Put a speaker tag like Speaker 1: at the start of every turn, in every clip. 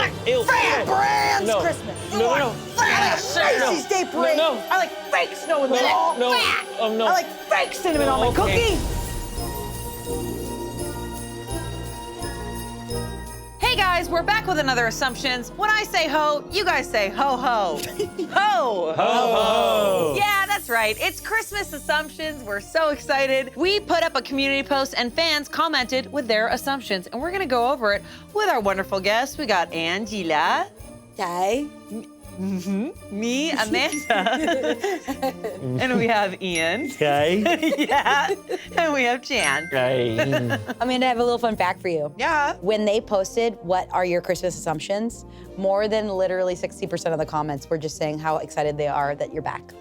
Speaker 1: like fake brands Christmas.
Speaker 2: No.
Speaker 1: Macy's Day Parade.
Speaker 2: No.
Speaker 1: I like fake snow in the fall.
Speaker 2: No.
Speaker 1: I like fake cinnamon on my cookies.
Speaker 3: Hey guys, we're back with another Assumptions. When I say ho, you guys say ho ho. Ho.
Speaker 2: Ho ho.
Speaker 3: Yeah, that's right. It's Christmas Assumptions. We're so excited. We put up a community post and fans commented with their assumptions, and we're gonna go over it with our wonderful guests. We got Angela.
Speaker 1: Hey.
Speaker 3: Me, Amanda. And we have Ian.
Speaker 2: Okay.
Speaker 3: Yeah. And we have Chan.
Speaker 4: Amanda, I have a little fun fact for you.
Speaker 3: Yeah.
Speaker 4: When they posted, what are your Christmas assumptions, more than literally 60% of the comments were just saying how excited they are that you're back.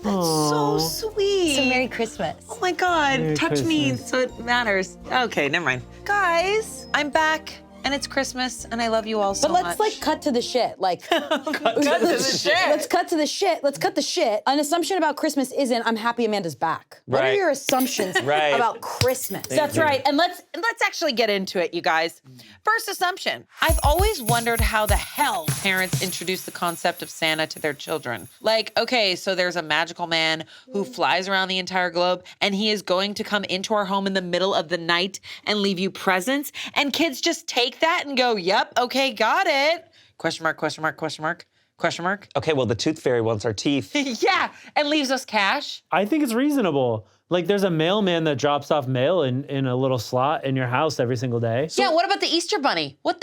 Speaker 3: That's so sweet.
Speaker 4: So Merry Christmas.
Speaker 3: Oh my God,
Speaker 2: Merry
Speaker 3: touch me
Speaker 2: Christmas.
Speaker 3: so it matters. Okay, never mind. Guys, I'm back and it's Christmas and I love you all so
Speaker 4: But
Speaker 3: much.
Speaker 4: let's like cut to the shit. Like,
Speaker 3: cut to the shit.
Speaker 4: Let's cut to the shit. Let's cut the shit. An assumption about Christmas isn't I'm happy Amanda's back. What are
Speaker 2: Right.
Speaker 4: your assumptions about Christmas?
Speaker 3: That's right. And let's actually get into it, you guys. First assumption. I've always wondered how the hell parents introduce the concept of Santa to their children. Like, okay, so there's a magical man who flies around the entire globe and he is going to come into our home in the middle of the night and leave you presents. And kids just take that and go, yep, okay, got it. Question mark, question mark, question mark, question mark.
Speaker 5: Okay, well, the tooth fairy wants our teeth.
Speaker 3: Yeah, and leaves us cash.
Speaker 2: I think it's reasonable. Like, there's a mailman that drops off mail in a little slot in your house every single day.
Speaker 3: Yeah, what about the Easter Bunny? What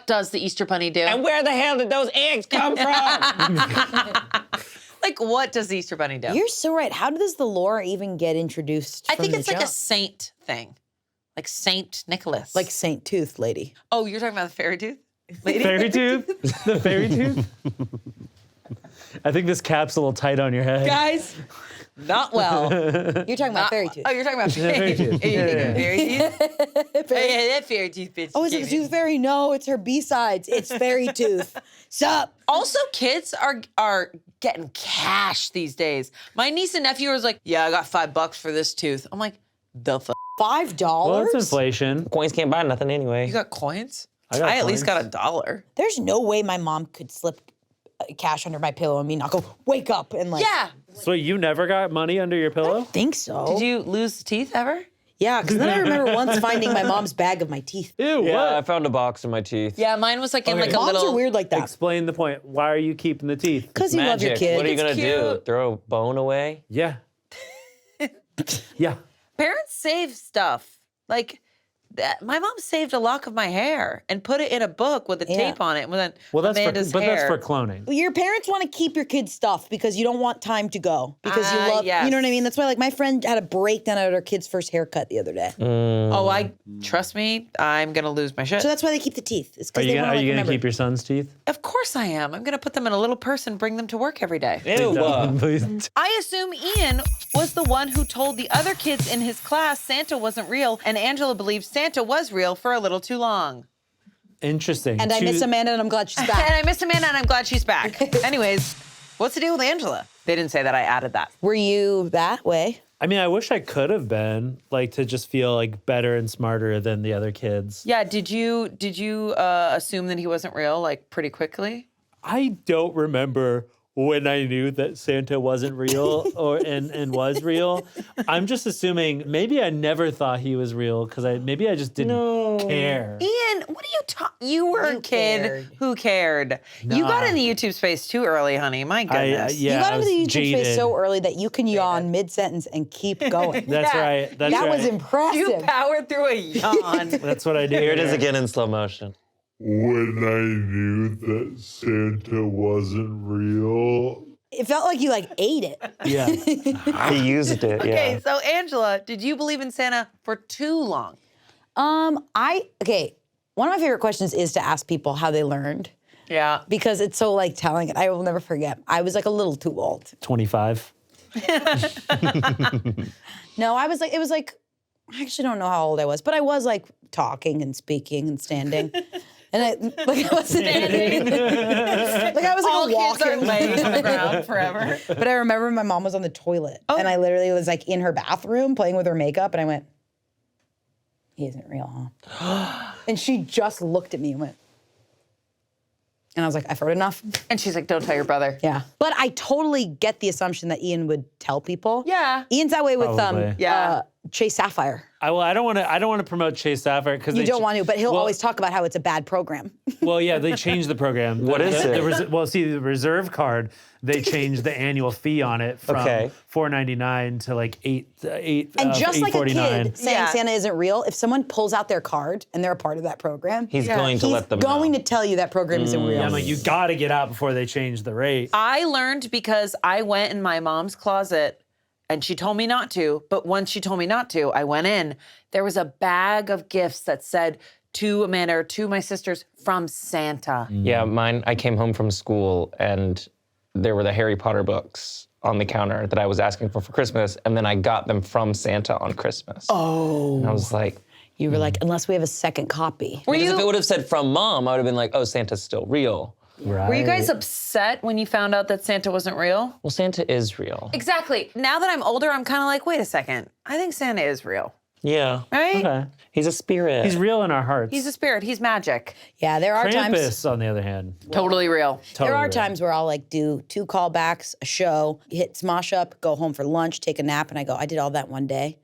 Speaker 3: does the Easter Bunny do?
Speaker 5: And where the hell did those eggs come from?
Speaker 3: Like, what does the Easter Bunny do?
Speaker 4: You're so right. How does the lore even get introduced
Speaker 3: I
Speaker 4: from
Speaker 3: think
Speaker 4: the
Speaker 3: it's like a
Speaker 4: jump?
Speaker 3: saint thing. Like Saint Nicholas.
Speaker 4: Like Saint Tooth Lady.
Speaker 3: Oh, you're talking about the fairy tooth? Lady?
Speaker 2: Fairy tooth? The fairy tooth? I think this cap's a little tight on your head.
Speaker 3: Guys, not well.
Speaker 4: You're talking about Fairy Tooth.
Speaker 3: Oh, you're talking about fairy tooth. Fairy tooth? Yeah, that fairy tooth bitch.
Speaker 4: Oh, is it the Tooth Fairy? No, it's her B-sides. It's Fairy Tooth. Sup?
Speaker 3: Also, kids are getting cash these days. My niece and nephew was like, yeah, I got $5 for this tooth. I'm like, the fuck?
Speaker 4: $5?
Speaker 2: Well, it's inflation.
Speaker 5: Coins can't buy nothing anyway.
Speaker 3: You got coins?
Speaker 2: I got
Speaker 3: at least
Speaker 2: coins.
Speaker 3: got $1.
Speaker 4: There's no way my mom could slip cash under my pillow and me not go, wake up, and like.
Speaker 3: Yeah.
Speaker 2: So you never got money under your pillow?
Speaker 4: Think so.
Speaker 3: Did you lose teeth ever?
Speaker 4: Yeah, because then I remember once finding my mom's bag of my teeth.
Speaker 2: Ew,
Speaker 5: Yeah, I
Speaker 2: what?
Speaker 5: found a box in my teeth.
Speaker 3: Yeah, mine was like in
Speaker 2: Okay.
Speaker 3: like a
Speaker 4: Moms
Speaker 3: little.
Speaker 4: are weird like that.
Speaker 2: Explain the point. Why are you keeping the teeth?
Speaker 4: Because you love your
Speaker 5: Magic.
Speaker 4: kid.
Speaker 5: What are you
Speaker 3: It's
Speaker 5: gonna do?
Speaker 3: cute.
Speaker 5: Throw a bone away?
Speaker 2: Yeah. Yeah.
Speaker 3: Parents save stuff. Like, that, my mom saved a lock of my hair and put it in a book with a
Speaker 4: Yeah.
Speaker 3: tape on it. With
Speaker 2: Well, that's
Speaker 3: Amanda's
Speaker 2: for, but
Speaker 3: hair.
Speaker 2: that's for cloning.
Speaker 4: Your parents want to keep your kids' stuff because you don't want time to go. Because you love,
Speaker 3: yes.
Speaker 4: you know what I mean? That's why, like, my friend had a breakdown at her kid's first haircut the other day.
Speaker 3: Oh, trust me, I'm gonna lose my shit.
Speaker 4: So that's why they keep the teeth. It's
Speaker 2: Are
Speaker 4: because
Speaker 2: you
Speaker 4: they
Speaker 2: gonna,
Speaker 4: want
Speaker 2: are
Speaker 4: to
Speaker 2: you gonna
Speaker 4: remember.
Speaker 2: keep your son's teeth?
Speaker 3: Of course I am. I'm gonna put them in a little purse and bring them to work every day.
Speaker 5: Ew.
Speaker 2: Please.
Speaker 3: I assume Ian was the one who told the other kids in his class Santa wasn't real, and Angela believes Santa was real for a little too long.
Speaker 2: Interesting.
Speaker 4: And I miss Amanda, and I'm glad she's
Speaker 3: And
Speaker 4: back.
Speaker 3: I miss Amanda, and I'm glad she's back. Anyways, what's the deal with Angela? They didn't say that. I added that.
Speaker 4: Were you that way?
Speaker 2: I mean, I wish I could have been, like, to just feel like better and smarter than the other kids.
Speaker 3: Yeah. Did you assume that he wasn't real like pretty quickly?
Speaker 2: I don't remember when I knew that Santa wasn't real and was real. I'm just assuming maybe I never thought he was real because maybe I just didn't care.
Speaker 3: Ian, what are you talking? You were a kid
Speaker 4: cared.
Speaker 3: who cared. You got in the YouTube space too early, honey. My goodness.
Speaker 4: You got
Speaker 2: I
Speaker 4: into the
Speaker 2: was
Speaker 4: YouTube
Speaker 2: jaded.
Speaker 4: space so early that you can yawn mid-sentence and keep going.
Speaker 2: That's
Speaker 3: Yeah.
Speaker 2: right. That's
Speaker 4: that
Speaker 2: right.
Speaker 4: was impressive.
Speaker 3: You powered through a yawn.
Speaker 2: That's what I do.
Speaker 5: Here it is again in slow motion.
Speaker 6: When I knew that Santa wasn't real.
Speaker 4: It felt like you like ate it.
Speaker 2: Yeah.
Speaker 5: He used it,
Speaker 3: Okay,
Speaker 5: yeah.
Speaker 3: so Angela, did you believe in Santa for too long?
Speaker 4: Okay, one of my favorite questions is to ask people how they learned
Speaker 3: Yeah.
Speaker 4: because it's so like telling it. I will never forget. I was like a little too old.
Speaker 2: 25.
Speaker 4: No, I was like, it was like, I actually don't know how old I was, but I was like talking and speaking and standing. And I was standing. Like I was like
Speaker 3: All kids are
Speaker 4: walking.
Speaker 3: laying on the ground forever.
Speaker 4: But I remember my mom was on the toilet and I literally was like in her bathroom playing with her makeup and I went, he isn't real, huh? And she just looked at me and went, And I was like, I've heard enough.
Speaker 3: And she's like, don't tell your brother.
Speaker 4: Yeah. But I totally get the assumption that Ian would tell people.
Speaker 3: Yeah.
Speaker 4: Ian's that way with
Speaker 2: Probably.
Speaker 4: Chase Sapphire.
Speaker 2: I don't want to promote Chase Sapphire because
Speaker 4: You don't want to, but he'll always talk about how it's a bad program.
Speaker 2: Well, yeah, they changed the program.
Speaker 7: What is it?
Speaker 2: The reserve card, they changed the annual fee on it from
Speaker 7: Okay.
Speaker 2: $4.99 to like $8.
Speaker 4: And just like a
Speaker 2: $8.49.
Speaker 4: kid saying
Speaker 3: Yeah.
Speaker 4: Santa isn't real, if someone pulls out their card and they're a part of that program,
Speaker 7: He's going to let them know.
Speaker 4: going to tell you that program isn't real.
Speaker 2: I'm like, you got to get out before they change the rate.
Speaker 3: I learned because I went in my mom's closet and she told me not to, but once she told me not to, I went in. There was a bag of gifts that said to Amanda or to my sisters from Santa.
Speaker 7: Yeah, mine, I came home from school and there were the Harry Potter books on the counter that I was asking for Christmas, and then I got them from Santa on Christmas. Oh. And I was like,
Speaker 4: You were like, unless we have a second copy.
Speaker 3: Were
Speaker 7: because if
Speaker 3: you,
Speaker 7: it would have said from Mom, I would have been like, oh, Santa's still real.
Speaker 2: Right.
Speaker 3: were you guys upset when you found out that Santa wasn't real?
Speaker 7: Well, Santa is real.
Speaker 3: Exactly. Now that I'm older, I'm kind of like, wait a second. I think Santa is real,
Speaker 7: Yeah.
Speaker 3: right?
Speaker 2: Okay.
Speaker 7: He's a spirit.
Speaker 2: He's real in our hearts.
Speaker 3: He's a spirit. He's magic.
Speaker 4: Yeah, there are times.
Speaker 2: Krampus, on the other hand.
Speaker 3: Totally real.
Speaker 2: Totally
Speaker 4: There are
Speaker 2: real.
Speaker 4: times where I'll like do 2 callbacks, a show, hit Smosh up, go home for lunch, take a nap, and I go, I did all that one day.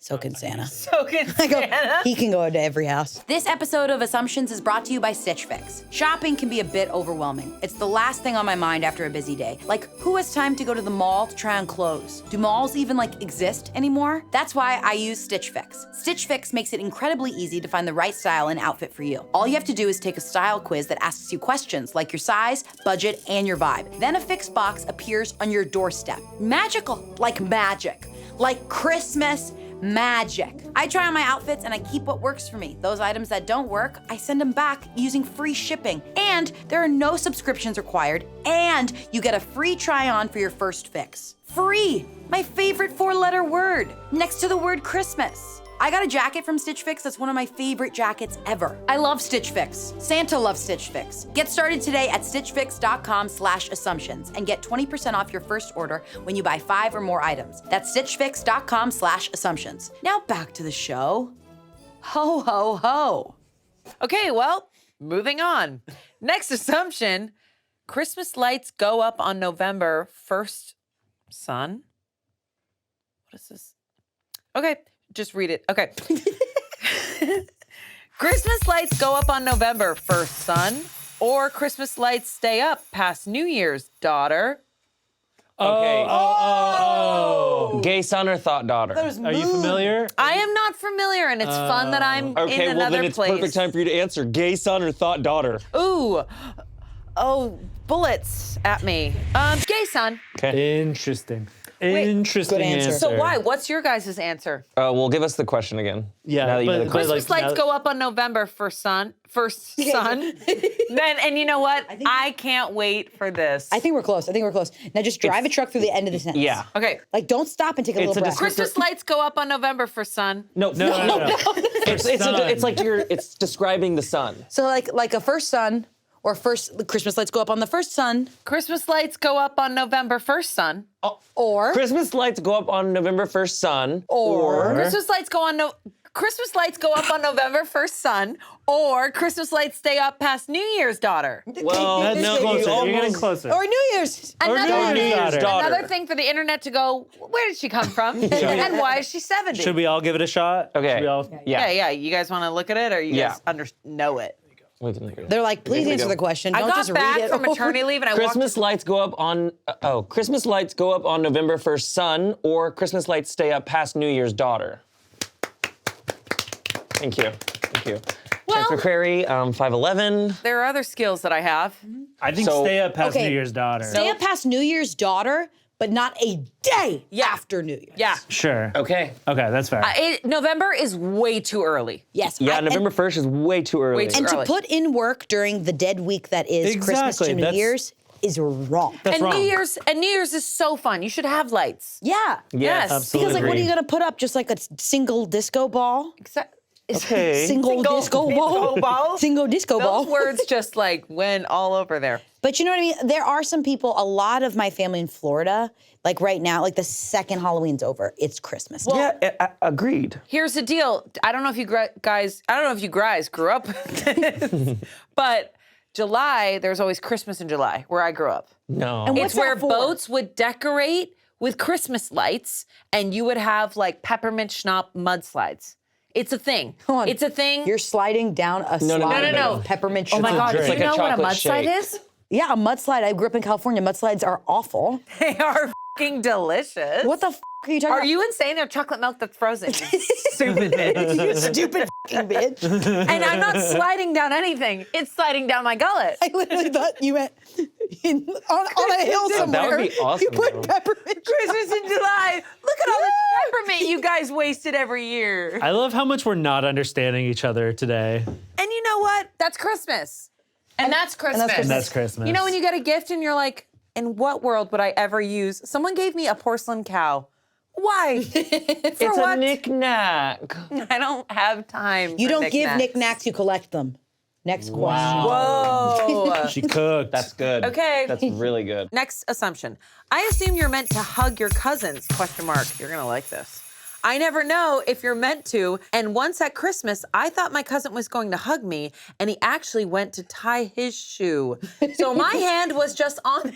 Speaker 4: So can Santa.
Speaker 3: So can
Speaker 4: I go,
Speaker 3: Santa.
Speaker 4: he can go to every house. This episode of Assumptions is brought to you by Stitch Fix. Shopping can be a bit overwhelming. It's the last thing on my mind after a busy day. Like, who has time to go to the mall to try on clothes? Do malls even exist anymore? That's why I use Stitch Fix. Stitch Fix makes it incredibly easy to find the right style and outfit for you. All you have to do is take a style quiz that asks you questions like your size, budget, and your vibe. Then a Fix box appears on your doorstep. Magical, like magic. Like Christmas magic. I try on my outfits and I keep what works for me. Those items that don't work, I send them back using free shipping. And there are no subscriptions required, and you get a free try-on for your first fix. Free! My favorite 4-letter word, next to the word Christmas. I got a jacket from Stitch Fix that's one of my favorite jackets ever. I love Stitch Fix. Santa loves Stitch Fix. Get started today at stitchfix.com/assumptions and get 20% off your first order when you buy 5 or more items. That's stitchfix.com/assumptions. Now back to the show. Ho, ho, ho.
Speaker 3: Okay, well, moving on. Next assumption, Christmas lights go up on November 1st. Son? What is this? Okay, just read it. Okay. Christmas lights go up on November 1st, son, or Christmas lights stay up past New Year's, daughter.
Speaker 7: Okay.
Speaker 2: Oh.
Speaker 7: Gay son or thought daughter?
Speaker 2: Are you familiar?
Speaker 3: I am not familiar, and it's fun that I'm
Speaker 7: Okay,
Speaker 3: in
Speaker 7: well
Speaker 3: another
Speaker 7: then it's
Speaker 3: place.
Speaker 7: perfect time for you to answer. Gay son or thought daughter?
Speaker 3: Ooh. Oh, bullets at me. Gay son.
Speaker 2: Interesting. Interesting
Speaker 4: good answer.
Speaker 3: So why? What's your guys' answer?
Speaker 7: Well, give us the question again.
Speaker 2: Yeah,
Speaker 7: Now that you know the
Speaker 2: but
Speaker 7: question.
Speaker 3: Christmas lights go up on November first son. Then, and you know what? I can't wait for this.
Speaker 4: I think we're close. Now just drive a truck through the end of the sentence.
Speaker 7: Yeah.
Speaker 3: Okay.
Speaker 4: Like, don't stop and take a
Speaker 7: It's
Speaker 4: little
Speaker 7: a
Speaker 4: breath.
Speaker 3: Christmas lights go up on November first son.
Speaker 7: No. It's like it's describing the sun.
Speaker 4: So like a first son, or first Christmas lights go up on the first son,
Speaker 3: Christmas lights go up on November 1st, son.
Speaker 4: or
Speaker 7: Christmas lights go up on November 1st, sun.
Speaker 4: Or-
Speaker 3: Christmas lights go up on November 1st, son. Or Christmas lights stay up past New Year's, daughter.
Speaker 7: Well,
Speaker 2: That's
Speaker 7: no,
Speaker 2: closer.
Speaker 7: you
Speaker 2: You're getting
Speaker 7: almost-
Speaker 2: closer.
Speaker 4: or New Year's.
Speaker 2: New Year's daughter.
Speaker 3: Another thing for the internet to go, where did she come from? And why is she 70?
Speaker 2: Should we all give it a shot?
Speaker 7: Okay.
Speaker 2: Should we all?
Speaker 3: Yeah. You guys want to look at it, or you guys know it?
Speaker 7: We can look at it.
Speaker 4: They're like, please
Speaker 7: we
Speaker 4: answer
Speaker 7: go.
Speaker 4: the question.
Speaker 3: I
Speaker 4: Don't
Speaker 3: got
Speaker 4: just read
Speaker 3: back
Speaker 4: it.
Speaker 3: from maternity leave, and I
Speaker 7: Christmas lights go up on Christmas lights go up on November 1st, sun, or Christmas lights stay up past New Year's, daughter. Thank you.
Speaker 3: Well-
Speaker 7: Chance McCrary, 5'11".
Speaker 3: There are other skills that I have.
Speaker 2: I think
Speaker 7: So-
Speaker 2: stay up past
Speaker 4: Okay.
Speaker 2: New Year's daughter.
Speaker 4: Stay up past New Year's daughter, but not a day after New Year's.
Speaker 3: Yeah.
Speaker 2: Sure.
Speaker 7: Okay.
Speaker 2: Okay, that's fair.
Speaker 3: November is way too early.
Speaker 4: Yes.
Speaker 7: Yeah,
Speaker 4: and-
Speaker 7: November 1st is way too early.
Speaker 3: Way too
Speaker 4: And to
Speaker 3: early.
Speaker 4: put in work during the dead week that is Christmas
Speaker 2: Exactly,
Speaker 4: to New
Speaker 2: that's-
Speaker 4: Year's is wrong.
Speaker 2: That's
Speaker 3: And
Speaker 2: wrong.
Speaker 3: New Year's is so fun. You should have lights.
Speaker 4: Yeah.
Speaker 3: Yes.
Speaker 2: absolutely.
Speaker 4: Because what are you gonna put up? Just like a single disco ball?
Speaker 7: Okay.
Speaker 4: Single disco ball?
Speaker 3: ball.
Speaker 4: Single disco ball.
Speaker 3: Those words just went all over there.
Speaker 4: But you know what I mean? There are some people, a lot of my family in Florida, like right now, like the second Halloween's over, it's Christmas.
Speaker 7: Yeah, agreed.
Speaker 3: Here's the deal. I don't know if you guys grew up with this, but July, there's always Christmas in July, where I grew up.
Speaker 7: No.
Speaker 1: And
Speaker 3: It's
Speaker 1: what's that
Speaker 3: where
Speaker 1: for?
Speaker 3: boats would decorate with Christmas lights, and you would have like peppermint schnapps mudslides. It's a thing.
Speaker 1: Hold on.
Speaker 3: It's a thing.
Speaker 1: You're sliding down a slide
Speaker 3: no.
Speaker 1: of peppermint
Speaker 3: Oh my
Speaker 1: sugar.
Speaker 3: God, do
Speaker 2: drink.
Speaker 3: you
Speaker 7: It's like
Speaker 3: know
Speaker 7: a
Speaker 3: what a
Speaker 7: chocolate
Speaker 3: mudslide
Speaker 7: shake.
Speaker 3: is?
Speaker 1: Yeah, a mudslide. I grew up in California. Mudslides are awful.
Speaker 3: They are fucking delicious.
Speaker 1: What the f are you talking
Speaker 3: Are
Speaker 1: about?
Speaker 3: you insane? They're chocolate milk that's frozen. You stupid bitch.
Speaker 1: You stupid fucking bitch.
Speaker 3: And I'm not sliding down anything. It's sliding down my gullet.
Speaker 1: I literally thought you went on a hill somewhere.
Speaker 7: That would be awesome,
Speaker 1: You put
Speaker 7: though.
Speaker 1: peppermint.
Speaker 3: Christmas in July. Look at all the peppermint you guys wasted every year.
Speaker 2: I love how much we're not understanding each other today.
Speaker 3: And you know what? That's Christmas. And that's Christmas.
Speaker 2: And that's Christmas.
Speaker 3: You know when you get a gift and you're like, in what world would I ever use? Someone gave me a porcelain cow. Why? For
Speaker 7: It's
Speaker 3: what?
Speaker 7: a knick-knack.
Speaker 3: I don't have time.
Speaker 1: You
Speaker 3: for
Speaker 1: don't give
Speaker 3: knickknacks.
Speaker 1: knickknacks, you collect them. Next question.
Speaker 3: Whoa.
Speaker 2: She cooked.
Speaker 7: That's good.
Speaker 3: Okay.
Speaker 7: That's really good.
Speaker 3: Next assumption. I assume you're meant to hug your cousins, question mark. You're gonna like this. I never know if you're meant to, and once at Christmas, I thought my cousin was going to hug me, and he actually went to tie his shoe. So my hand was just on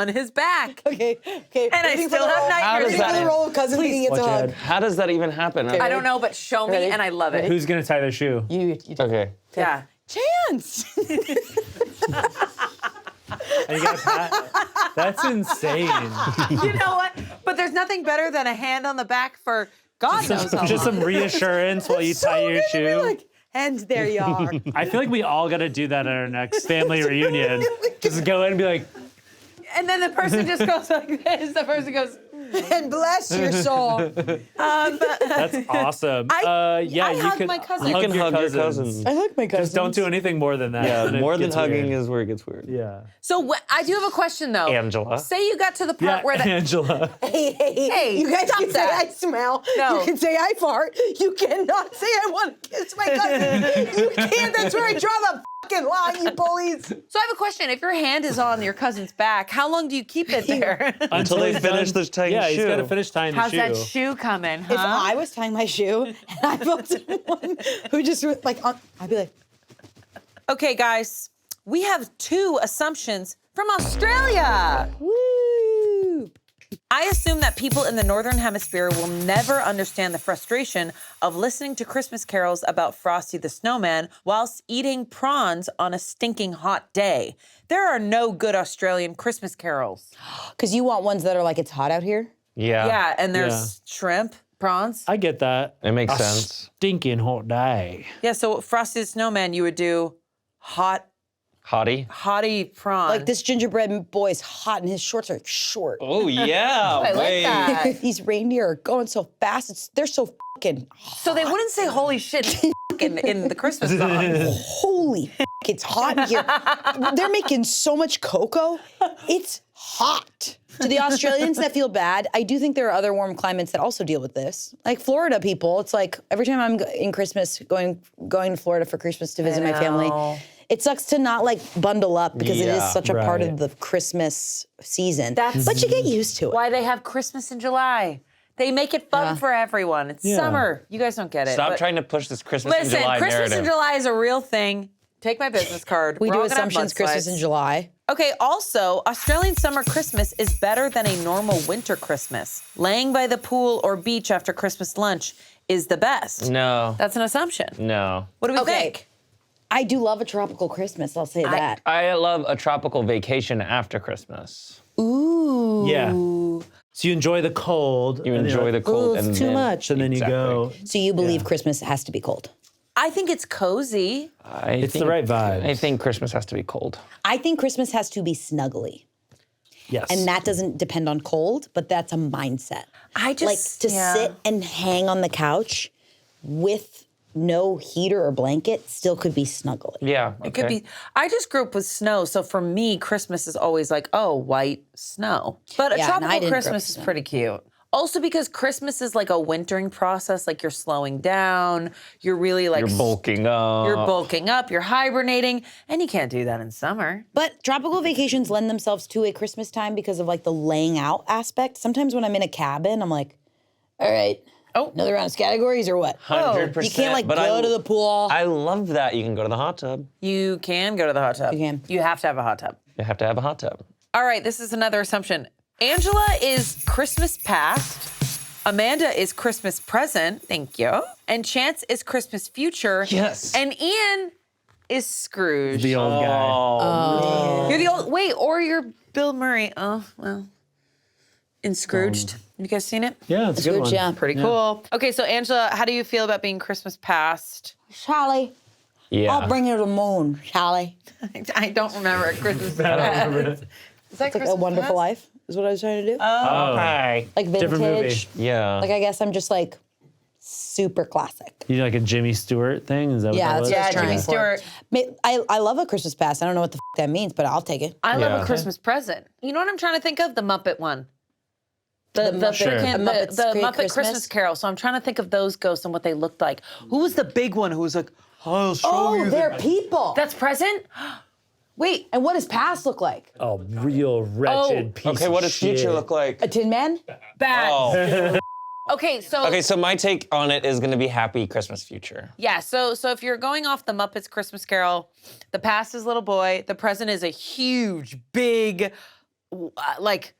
Speaker 3: his back.
Speaker 1: Okay.
Speaker 3: And I
Speaker 1: Waiting for
Speaker 3: still
Speaker 1: the
Speaker 3: have
Speaker 1: roll.
Speaker 3: nightmares.
Speaker 1: Waiting for the role of cousin being gets a
Speaker 2: Watch
Speaker 1: hug.
Speaker 2: out.
Speaker 7: How does that even happen?
Speaker 3: I don't know, but show me,
Speaker 1: Ready?
Speaker 3: and I love it.
Speaker 2: Who's gonna tie their shoe?
Speaker 1: You
Speaker 7: Okay.
Speaker 3: Yeah.
Speaker 1: Chance.
Speaker 2: And you gotta pat. That's insane.
Speaker 3: You know what? But there's nothing better than a hand on the back for God knows how
Speaker 2: Just
Speaker 3: long.
Speaker 2: some reassurance while you tie your shoe.
Speaker 1: And there you are.
Speaker 2: I feel like we all gotta do that at our next family reunion. Just go in and be like,
Speaker 3: And then the person just goes like this. The person goes,
Speaker 1: And bless your soul.
Speaker 2: that's awesome. Yeah,
Speaker 3: I
Speaker 2: you
Speaker 3: hug
Speaker 2: could
Speaker 3: my cousin.
Speaker 7: You can
Speaker 2: your
Speaker 7: hug your cousins.
Speaker 1: I hug my cousins.
Speaker 2: Just don't do anything more than that.
Speaker 7: Yeah,
Speaker 2: and it
Speaker 7: more than
Speaker 2: gets
Speaker 7: hugging
Speaker 2: weird.
Speaker 7: is where it gets weird.
Speaker 2: Yeah.
Speaker 3: So I do have a question though.
Speaker 7: Angela.
Speaker 3: Say you got to the part
Speaker 2: Yeah,
Speaker 3: where the
Speaker 2: Angela.
Speaker 3: Hey,
Speaker 1: You guys
Speaker 3: stop
Speaker 1: can say
Speaker 3: that.
Speaker 1: I smell.
Speaker 3: No.
Speaker 1: You can say I fart. You cannot say I want to kiss my cousin. You can't. That's where I draw the fucking line, you bullies.
Speaker 3: So I have a question. If your hand is on your cousin's back, how long do you keep it there?
Speaker 7: Until they
Speaker 2: he's
Speaker 7: finish
Speaker 2: done-
Speaker 7: this tying
Speaker 2: Yeah,
Speaker 7: shoe.
Speaker 2: he's gotta finish tying
Speaker 3: How's
Speaker 2: the
Speaker 3: that
Speaker 2: shoe.
Speaker 3: shoe coming, huh?
Speaker 1: If I was tying my shoe and I felt someone who just like, I'd be like,
Speaker 3: Okay, guys, we have 2 assumptions from Australia.
Speaker 1: woo.
Speaker 3: I assume that people in the Northern Hemisphere will never understand the frustration of listening to Christmas carols about Frosty the Snowman whilst eating prawns on a stinking hot day. There are no good Australian Christmas carols.
Speaker 1: Because you want ones that are like, it's hot out here.
Speaker 7: Yeah.
Speaker 3: Yeah, and there's shrimp, prawns.
Speaker 2: I get that.
Speaker 7: It makes
Speaker 2: A
Speaker 7: sense.
Speaker 2: Stinking hot day.
Speaker 3: Yeah, so Frosty the Snowman, you would do hottie prawn.
Speaker 1: Like this gingerbread boy is hot and his shorts are short.
Speaker 7: Oh, yeah.
Speaker 3: I like that.
Speaker 1: These reindeer are going so fast. They're so fucking
Speaker 3: So they wouldn't say holy shit in the Christmas song.
Speaker 1: holy it's hot in here. They're making so much cocoa. It's hot. To the Australians that feel bad, I do think there are other warm climates that also deal with this. Like Florida people, it's like every time I'm in Christmas, going to Florida for Christmas to visit my family, it sucks to not like bundle up because it is
Speaker 7: Yeah,
Speaker 1: such a part
Speaker 2: right.
Speaker 1: of the Christmas season.
Speaker 3: That's
Speaker 1: but you get used to it.
Speaker 3: why they have Christmas in July. They make it fun for everyone. It's summer. You guys don't get it.
Speaker 7: Stop
Speaker 3: but
Speaker 7: trying to push this Christmas
Speaker 3: Listen,
Speaker 7: in July
Speaker 3: Christmas
Speaker 7: narrative.
Speaker 3: in July is a real thing. Take my business card.
Speaker 1: We
Speaker 3: We're
Speaker 1: do
Speaker 3: all gonna have
Speaker 1: assumptions Christmas
Speaker 3: mudslides.
Speaker 1: in July.
Speaker 3: Okay, also, Australian summer Christmas is better than a normal winter Christmas. Laying by the pool or beach after Christmas lunch is the best.
Speaker 7: No.
Speaker 3: That's an assumption.
Speaker 7: No.
Speaker 3: What do we
Speaker 1: Okay.
Speaker 3: think?
Speaker 1: I do love a tropical Christmas, I'll say that.
Speaker 7: I love a tropical vacation after Christmas.
Speaker 1: Ooh.
Speaker 2: Yeah. So you enjoy the cold.
Speaker 7: You
Speaker 2: and you're
Speaker 7: enjoy
Speaker 2: like,
Speaker 7: the cold
Speaker 1: it's
Speaker 7: and
Speaker 1: too
Speaker 7: then,
Speaker 1: much.
Speaker 2: and then
Speaker 7: Exactly.
Speaker 2: you go.
Speaker 1: So you believe Christmas has to be cold?
Speaker 3: I think it's cozy.
Speaker 2: It's the right vibes.
Speaker 7: I think Christmas has to be cold.
Speaker 1: I think Christmas has to be snuggly.
Speaker 2: Yes.
Speaker 1: And that doesn't depend on cold, but that's a mindset.
Speaker 3: I just
Speaker 1: Like to sit and hang on the couch with no heater or blanket still could be snuggly.
Speaker 7: Yeah.
Speaker 3: It could be. I just grew up with snow, so for me, Christmas is always like, oh, white snow. But a
Speaker 1: Yeah, and I
Speaker 3: tropical
Speaker 1: didn't grow up
Speaker 3: Christmas
Speaker 1: with
Speaker 3: is
Speaker 1: snow.
Speaker 3: pretty cute. Also because Christmas is like a wintering process, like you're slowing down, you're really like
Speaker 7: You're bulking up.
Speaker 3: you're bulking up, you're hibernating, and you can't do that in summer.
Speaker 1: But tropical vacations lend themselves to a Christmas time because of like the laying out aspect. Sometimes when I'm in a cabin, I'm like, all right, Another round of categories or what?
Speaker 7: 100%.
Speaker 1: You can't like
Speaker 7: but
Speaker 1: go to the pool.
Speaker 7: I love that you can go to the hot tub.
Speaker 3: You can go to the hot tub.
Speaker 1: You can.
Speaker 3: You have to have a hot tub.
Speaker 7: You have to have a hot tub.
Speaker 3: All right, this is another assumption. Angela is Christmas past. Amanda is Christmas present. Thank you. And Chance is Christmas future.
Speaker 7: Yes.
Speaker 3: And Ian is Scrooge.
Speaker 2: The old guy.
Speaker 7: Oh.
Speaker 3: You're the old, wait, or you're Bill Murray. Oh, well. In Scrooged. Have you guys seen it?
Speaker 2: Yeah, it's a good
Speaker 1: Good
Speaker 2: one.
Speaker 1: job.
Speaker 3: Pretty cool. Okay, so Angela, how do you feel about being Christmas past?
Speaker 1: Charlie,
Speaker 7: Yeah.
Speaker 1: I'll bring you to the moon, Charlie.
Speaker 3: I don't remember Christmas
Speaker 2: I don't
Speaker 3: past.
Speaker 2: remember it.
Speaker 3: Is that
Speaker 1: It's like
Speaker 3: Christmas
Speaker 1: A Wonderful
Speaker 3: Past?
Speaker 1: Life is what I was trying to do.
Speaker 7: Okay.
Speaker 1: Like vintage.
Speaker 2: Different movie.
Speaker 7: Yeah.
Speaker 1: Like I guess I'm just like super classic.
Speaker 2: You do like a Jimmy Stewart thing? Is that
Speaker 1: Yeah,
Speaker 2: what that was?
Speaker 1: that's
Speaker 3: Yeah,
Speaker 1: what I
Speaker 3: Jimmy
Speaker 1: was trying
Speaker 3: Stewart.
Speaker 1: I love A Christmas Past. I don't know what the that means, but I'll take it.
Speaker 3: I love
Speaker 7: Yeah.
Speaker 3: a Christmas present. You know what I'm trying to think of? The Muppet one. The
Speaker 2: Sure.
Speaker 1: Muppets Create
Speaker 3: Muppet
Speaker 1: Christmas?
Speaker 3: Christmas Carol. So I'm trying to think of those ghosts and what they looked like. Who was the big one who was like, I'll show
Speaker 1: Oh,
Speaker 3: you
Speaker 1: they're people.
Speaker 3: That's present? Wait.
Speaker 1: And what does past look like?
Speaker 2: Oh, real wretched piece
Speaker 7: Okay,
Speaker 2: of
Speaker 7: what does
Speaker 2: shit.
Speaker 7: future look like?
Speaker 1: A Tin Man?
Speaker 3: Bad.
Speaker 7: Oh.
Speaker 3: Okay, so
Speaker 7: Okay, so my take on it is going to be Happy Christmas Future.
Speaker 3: yeah, so if you're going off the Muppets Christmas Carol, the past is little boy, the present is a huge, big, like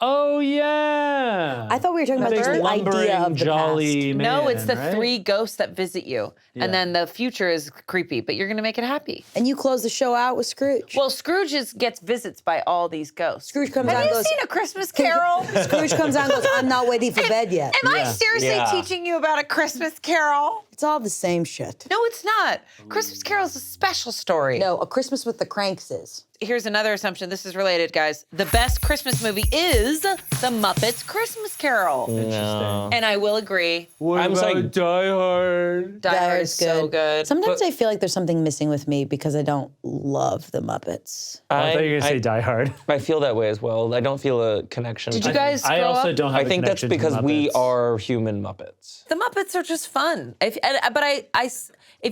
Speaker 2: Oh, yeah.
Speaker 1: I thought we were talking about
Speaker 2: Big
Speaker 1: just the idea
Speaker 2: lumbering,
Speaker 1: of the
Speaker 2: jolly
Speaker 1: past.
Speaker 2: man,
Speaker 3: no, it's the
Speaker 2: right?
Speaker 3: 3 ghosts that visit you,
Speaker 2: Yeah.
Speaker 3: and then the future is creepy, but you're gonna make it happy.
Speaker 1: And you close the show out with Scrooge.
Speaker 3: Well, Scrooge gets visits by all these ghosts.
Speaker 1: Scrooge comes
Speaker 3: Have
Speaker 1: out and
Speaker 3: you
Speaker 1: goes,
Speaker 3: seen A Christmas Carol?
Speaker 1: Scrooge comes out and goes, I'm not ready for bed yet.
Speaker 3: Am I
Speaker 2: Yeah.
Speaker 3: seriously
Speaker 7: Yeah.
Speaker 3: teaching you about A Christmas Carol?
Speaker 1: It's all the same shit.
Speaker 3: No, it's not. Christmas Carol is a special story.
Speaker 1: No, A Christmas with the Cranks is.
Speaker 3: Here's another assumption. This is related, guys. The best Christmas movie is The Muppets Christmas Carol.
Speaker 7: No.
Speaker 3: And I will agree.
Speaker 2: What
Speaker 7: I'm
Speaker 2: about
Speaker 7: sorry.
Speaker 2: Die Hard?
Speaker 3: Die Hard is so good.
Speaker 1: Sometimes I feel like there's something missing with me because I don't love the Muppets.
Speaker 2: I thought you were going to say Die Hard.
Speaker 7: I feel that way as well. I don't feel a connection.
Speaker 3: Did you guys
Speaker 2: I
Speaker 3: grow
Speaker 2: also
Speaker 3: up?
Speaker 2: don't have
Speaker 7: I
Speaker 2: a
Speaker 7: think that's
Speaker 2: connection to
Speaker 7: because we
Speaker 2: Muppets.
Speaker 7: are human Muppets.
Speaker 3: The Muppets are just fun. If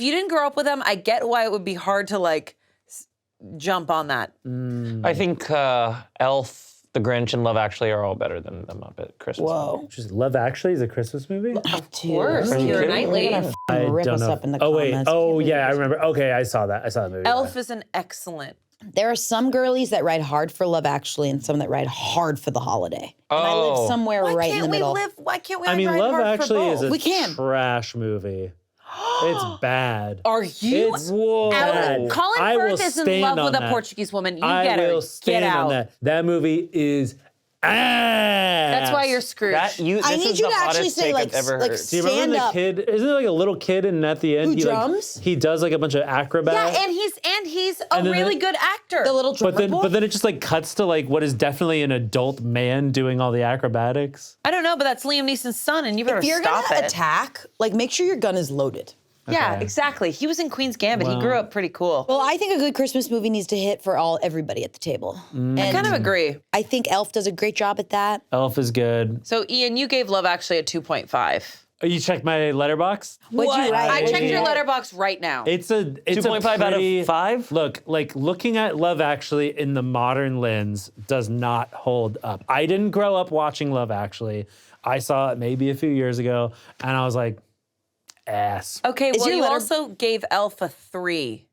Speaker 3: you didn't grow up with them, I get why it would be hard to like jump on that.
Speaker 7: I think Elf, The Grinch, and Love Actually are all better than the Muppet Christmas.
Speaker 1: Whoa.
Speaker 2: Just Love Actually is a Christmas movie?
Speaker 3: Of course,
Speaker 7: Are you
Speaker 3: Keira
Speaker 7: kidding?
Speaker 3: Knightley.
Speaker 1: They're gonna
Speaker 2: I
Speaker 1: rip
Speaker 2: don't
Speaker 1: us
Speaker 2: know.
Speaker 1: up in the
Speaker 2: oh, wait.
Speaker 1: comments.
Speaker 2: Oh, yeah, I remember. Okay, I saw that. I saw the movie.
Speaker 3: Elf is an excellent.
Speaker 1: There are some girlies that ride hard for Love Actually and some that ride hard for the holiday. And I live
Speaker 7: Oh.
Speaker 1: somewhere
Speaker 3: Why
Speaker 1: right in
Speaker 3: can't
Speaker 1: the
Speaker 3: we
Speaker 1: middle.
Speaker 3: Why can't we?
Speaker 2: I mean,
Speaker 3: ride
Speaker 2: Love
Speaker 3: hard for
Speaker 2: Actually is
Speaker 3: both?
Speaker 2: a
Speaker 1: We can.
Speaker 2: trash movie. It's bad.
Speaker 3: Are you
Speaker 2: It's
Speaker 3: out?
Speaker 2: bad.
Speaker 3: Colin
Speaker 2: I will
Speaker 3: Firth is in
Speaker 2: stand
Speaker 3: love
Speaker 2: on
Speaker 3: with a
Speaker 2: that.
Speaker 3: Portuguese woman. You
Speaker 2: I
Speaker 3: get her.
Speaker 2: will stand
Speaker 3: get out.
Speaker 2: on that. That movie is ass.
Speaker 3: That's why you're Scrooge.
Speaker 7: I
Speaker 1: I
Speaker 7: this
Speaker 1: need
Speaker 7: is
Speaker 1: you
Speaker 7: the
Speaker 1: to actually
Speaker 7: hottest
Speaker 1: say
Speaker 7: take
Speaker 1: like,
Speaker 7: I've ever
Speaker 1: like
Speaker 7: heard.
Speaker 2: Do you remember
Speaker 1: stand
Speaker 2: the
Speaker 1: up.
Speaker 2: kid? Isn't there like a little kid and at the end
Speaker 1: Who
Speaker 2: he
Speaker 1: drums?
Speaker 2: like he does like a bunch of acrobats?
Speaker 3: Yeah, and he's a
Speaker 2: And then
Speaker 3: really
Speaker 2: the-
Speaker 3: good actor.
Speaker 1: The little drummer boy?
Speaker 2: but then it just like cuts to like what is definitely an adult man doing all the acrobatics.
Speaker 3: I don't know, but that's Liam Neeson's son, and you better
Speaker 1: If you're
Speaker 3: stop
Speaker 1: gonna
Speaker 3: it.
Speaker 1: attack, like make sure your gun is loaded.
Speaker 3: Yeah,
Speaker 2: Okay.
Speaker 3: exactly. He was in Queen's Gambit. He
Speaker 2: Wow.
Speaker 3: grew up pretty cool.
Speaker 1: Well, I think a good Christmas movie needs to hit for everybody at the table. And
Speaker 3: I kind of agree.
Speaker 1: I think Elf does a great job at that.
Speaker 2: Elf is good.
Speaker 3: So, Ian, you gave Love Actually a 2.5.
Speaker 2: Oh, you checked my letterbox?
Speaker 1: What'd you write?
Speaker 3: I checked your letterbox right now.
Speaker 2: It's a
Speaker 7: 2.5 out of 5?
Speaker 2: Look, like looking at Love Actually in the modern lens does not hold up. I didn't grow up watching Love Actually. I saw it maybe a few years ago, and I was like, ass.
Speaker 3: Okay, well,
Speaker 1: your
Speaker 3: you
Speaker 1: letter-
Speaker 3: also gave Elf a 3.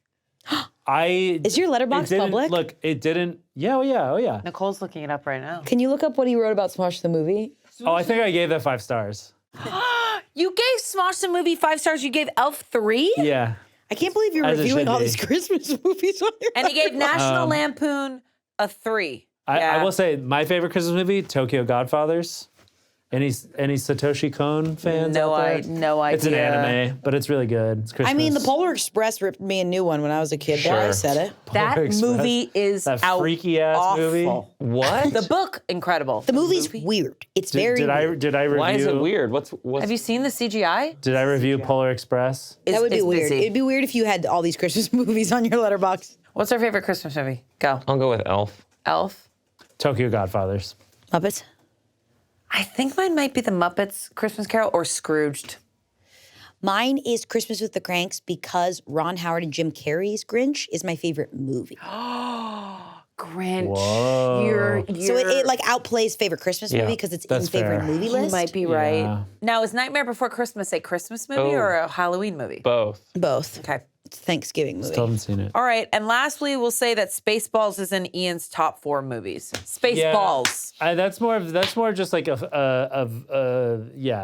Speaker 1: Is your letterbox
Speaker 2: it didn't-
Speaker 1: public?
Speaker 2: Look, it didn't. Yeah, oh yeah.
Speaker 3: Nicole's looking it up right now.
Speaker 1: Can you look up what he wrote about Smosh the movie?
Speaker 2: Oh, I think I gave that 5 stars.
Speaker 3: You gave Smosh the movie 5 stars. You gave Elf 3?
Speaker 2: Yeah.
Speaker 1: I can't believe you're
Speaker 2: As it
Speaker 1: reviewing
Speaker 2: should
Speaker 1: all
Speaker 2: be.
Speaker 1: these Christmas movies on your
Speaker 3: And he gave National Lampoon a 3.
Speaker 2: I will say my favorite Christmas movie, Tokyo Godfathers. Any Satoshi Kon fans?
Speaker 3: No
Speaker 2: out there?
Speaker 3: no
Speaker 2: It's an
Speaker 3: idea.
Speaker 2: anime, but it's really good. It's Christmas.
Speaker 1: I mean, the Polar Express ripped me a new one when I was a kid. There, I
Speaker 7: Sure.
Speaker 1: said it.
Speaker 3: That
Speaker 2: Polar Express.
Speaker 3: movie is
Speaker 2: That
Speaker 3: out
Speaker 2: freaky ass
Speaker 3: awful.
Speaker 2: movie.
Speaker 7: What?
Speaker 3: The book, incredible.
Speaker 1: The movie's weird. It's very
Speaker 2: Did I
Speaker 1: weird.
Speaker 2: review?
Speaker 7: Why is it weird? What's
Speaker 3: Have you seen the CGI?
Speaker 2: Did I review Polar Express?
Speaker 1: That would be
Speaker 3: It's
Speaker 1: weird.
Speaker 3: busy.
Speaker 1: It'd be weird if you had all these Christmas movies on your letterbox.
Speaker 3: What's our favorite Christmas movie? Go.
Speaker 7: I'll go with Elf.
Speaker 3: Elf.
Speaker 2: Tokyo Godfathers.
Speaker 1: Muppets.
Speaker 3: I think mine might be the Muppets Christmas Carol or Scrooged.
Speaker 1: Mine is Christmas with the Cranks because Ron Howard and Jim Carrey's Grinch is my favorite movie.
Speaker 3: Grinch.
Speaker 2: Whoa.
Speaker 3: You're
Speaker 1: So it like outplays favorite Christmas movie because it's in
Speaker 2: that's
Speaker 1: favorite
Speaker 2: fair.
Speaker 1: movie
Speaker 3: you
Speaker 1: list.
Speaker 3: might be
Speaker 2: Yeah.
Speaker 3: right. Now, is Nightmare Before Christmas a Christmas movie or a Halloween movie?
Speaker 7: Both.
Speaker 1: Both.
Speaker 3: Okay.
Speaker 1: It's a Thanksgiving movie.
Speaker 2: Still haven't seen it.
Speaker 3: All right. And lastly, we'll say that Spaceballs is in Ian's top 4 movies. Spaceballs.
Speaker 2: That's more just like yeah.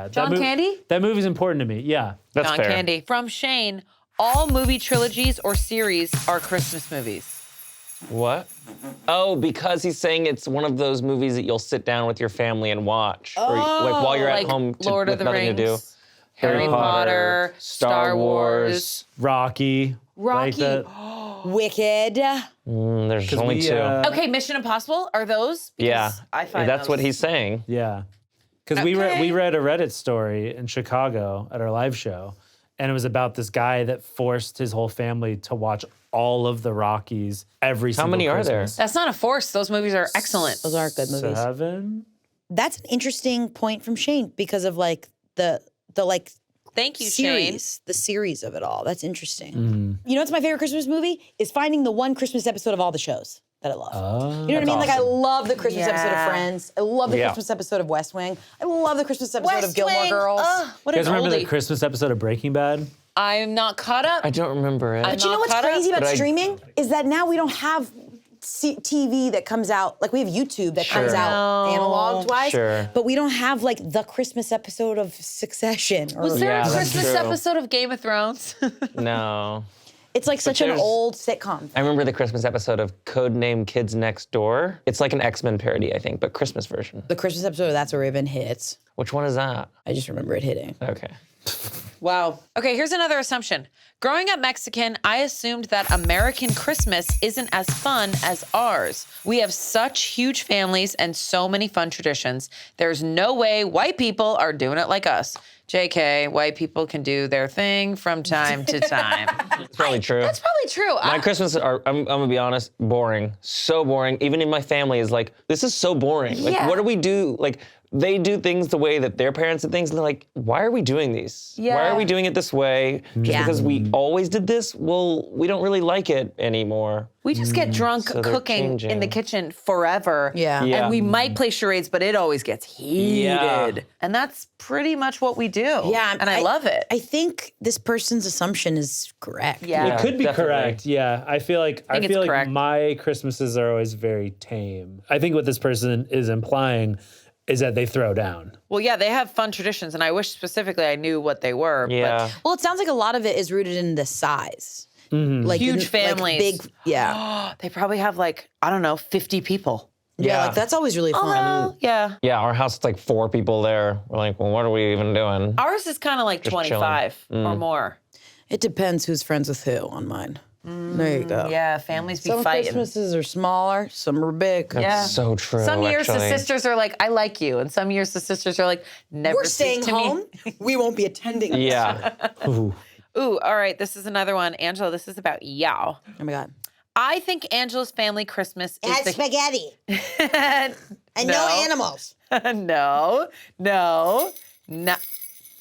Speaker 3: John Candy?
Speaker 2: That movie's important to me. Yeah.
Speaker 7: That's
Speaker 3: John
Speaker 7: fair.
Speaker 3: Candy. From Shane, all movie trilogies or series are Christmas movies.
Speaker 7: What? Oh, because he's saying it's one of those movies that you'll sit down with your family and watch, or like while you're at
Speaker 3: Like
Speaker 7: home
Speaker 3: Lord
Speaker 7: with
Speaker 3: of the
Speaker 7: nothing
Speaker 3: Rings,
Speaker 7: to do.
Speaker 3: Harry Potter, Star Wars.
Speaker 2: Rocky. Like
Speaker 3: Rocky.
Speaker 2: that.
Speaker 1: Wicked.
Speaker 7: There's
Speaker 2: 'Cause
Speaker 7: only
Speaker 2: we,
Speaker 7: two.
Speaker 3: Okay, Mission Impossible, are those?
Speaker 7: Yeah,
Speaker 3: Because I find
Speaker 7: that's what
Speaker 3: those-
Speaker 7: he's saying.
Speaker 2: Yeah. Because we read a Reddit story in Chicago at our live show, and it was about this guy that forced his whole family to watch all of the Rockies every single
Speaker 7: many are there?
Speaker 2: Christmas.
Speaker 3: That's not a force. Those movies are excellent.
Speaker 1: Those are good movies.
Speaker 2: 7?
Speaker 1: That's an interesting point from Shane because of like the like
Speaker 3: Thank you, Shane.
Speaker 1: series, the series of it all. That's interesting.
Speaker 2: Mm-hmm.
Speaker 1: You know what's my favorite Christmas movie? Is finding the one Christmas episode of all the shows that I love.
Speaker 2: Oh.
Speaker 1: You know what I mean? Like I love the Christmas episode of
Speaker 3: Yeah.
Speaker 1: Friends. I love the
Speaker 7: Yeah.
Speaker 1: Christmas episode of West Wing. I love the Christmas episode of
Speaker 3: West
Speaker 1: Gilmore
Speaker 3: Wing.
Speaker 1: Girls.
Speaker 3: What
Speaker 2: You
Speaker 3: an
Speaker 2: guys remember
Speaker 3: oldie.
Speaker 2: the Christmas episode of Breaking Bad?
Speaker 3: I'm not caught up.
Speaker 7: I don't remember it.
Speaker 3: I'm
Speaker 1: But you know
Speaker 3: not
Speaker 1: what's
Speaker 3: caught up,
Speaker 1: crazy about
Speaker 7: but I-
Speaker 1: streaming is that now we don't have TV that comes out. Like we have YouTube that comes
Speaker 7: Sure.
Speaker 1: out analog wise,
Speaker 7: Sure.
Speaker 1: but we don't have like the Christmas episode of Succession. Or,
Speaker 3: Was there
Speaker 7: Yeah,
Speaker 3: a
Speaker 7: that's
Speaker 3: Christmas
Speaker 7: true.
Speaker 3: episode of Game of Thrones?
Speaker 7: No.
Speaker 1: it's like such an
Speaker 7: there's-
Speaker 1: old sitcom.
Speaker 7: I remember the Christmas episode of Codename Kids Next Door. It's like an X-Men parody, I think, but Christmas version.
Speaker 1: The Christmas episode of That's a Raven hits.
Speaker 7: Which one is that?
Speaker 1: I just remember it hitting.
Speaker 7: Okay.
Speaker 3: Wow. Okay, here's another assumption. Growing up Mexican, I assumed that American Christmas isn't as fun as ours. We have such huge families and so many fun traditions. There's no way white people are doing it like us. JK, white people can do their thing from time to time.
Speaker 7: It's probably true.
Speaker 3: That's probably true.
Speaker 7: My Christmas are, I'm gonna be honest, boring. So boring. Even in my family is like, this is so boring. Like,
Speaker 3: Yeah.
Speaker 7: what do we do? Like, they do things the way that their parents did things, and they're like, why are we doing these? Why
Speaker 3: Yeah.
Speaker 7: are we doing it this way? Just
Speaker 1: Yeah.
Speaker 7: because we always did this? Well, we don't really like it anymore.
Speaker 3: We just get drunk
Speaker 7: So they're
Speaker 3: cooking in
Speaker 7: changing.
Speaker 3: the kitchen forever.
Speaker 1: Yeah.
Speaker 7: Yeah.
Speaker 3: And we might play charades, but it always gets heated.
Speaker 7: Yeah.
Speaker 3: And that's pretty much what we do.
Speaker 1: Yeah,
Speaker 3: And I love it.
Speaker 1: I think this person's assumption is correct.
Speaker 3: Yeah.
Speaker 2: It could be
Speaker 7: definitely.
Speaker 2: correct. Yeah, I feel like
Speaker 3: think it's correct.
Speaker 2: my Christmases are always very tame. I think what this person is implying is that they throw down.
Speaker 3: Well, yeah, they have fun traditions, and I wish specifically I knew what they were.
Speaker 7: Yeah.
Speaker 1: Well, it sounds like a lot of it is rooted in the size. Like
Speaker 3: Huge
Speaker 1: like
Speaker 3: families.
Speaker 1: big, yeah.
Speaker 3: But they probably have like, I don't know, 50 people.
Speaker 1: Yeah, like that's always really fun.
Speaker 3: Oh, yeah.
Speaker 7: Yeah, our house is like 4 people there. We're like, well, what are we even doing?
Speaker 3: Ours is kind of like 25 or more.
Speaker 1: It depends who's friends with who on mine. There you go.
Speaker 3: Yeah, families be
Speaker 1: Some
Speaker 3: fighting.
Speaker 1: Christmases are smaller, some are big.
Speaker 3: Yeah.
Speaker 7: So true.
Speaker 3: Some years
Speaker 7: actually.
Speaker 3: the sisters are like, I like you. And some years the sisters are like, never
Speaker 1: We're
Speaker 3: speak
Speaker 1: staying
Speaker 3: to
Speaker 1: home. We won't be attending.
Speaker 7: Yeah.
Speaker 2: Ooh.
Speaker 3: Me. Ooh, all right. This is another one. Angela, this is about Yao.
Speaker 1: Oh my God.
Speaker 3: I think Angela's family Christmas is the
Speaker 1: spaghetti and
Speaker 3: No.
Speaker 1: animals.
Speaker 3: no.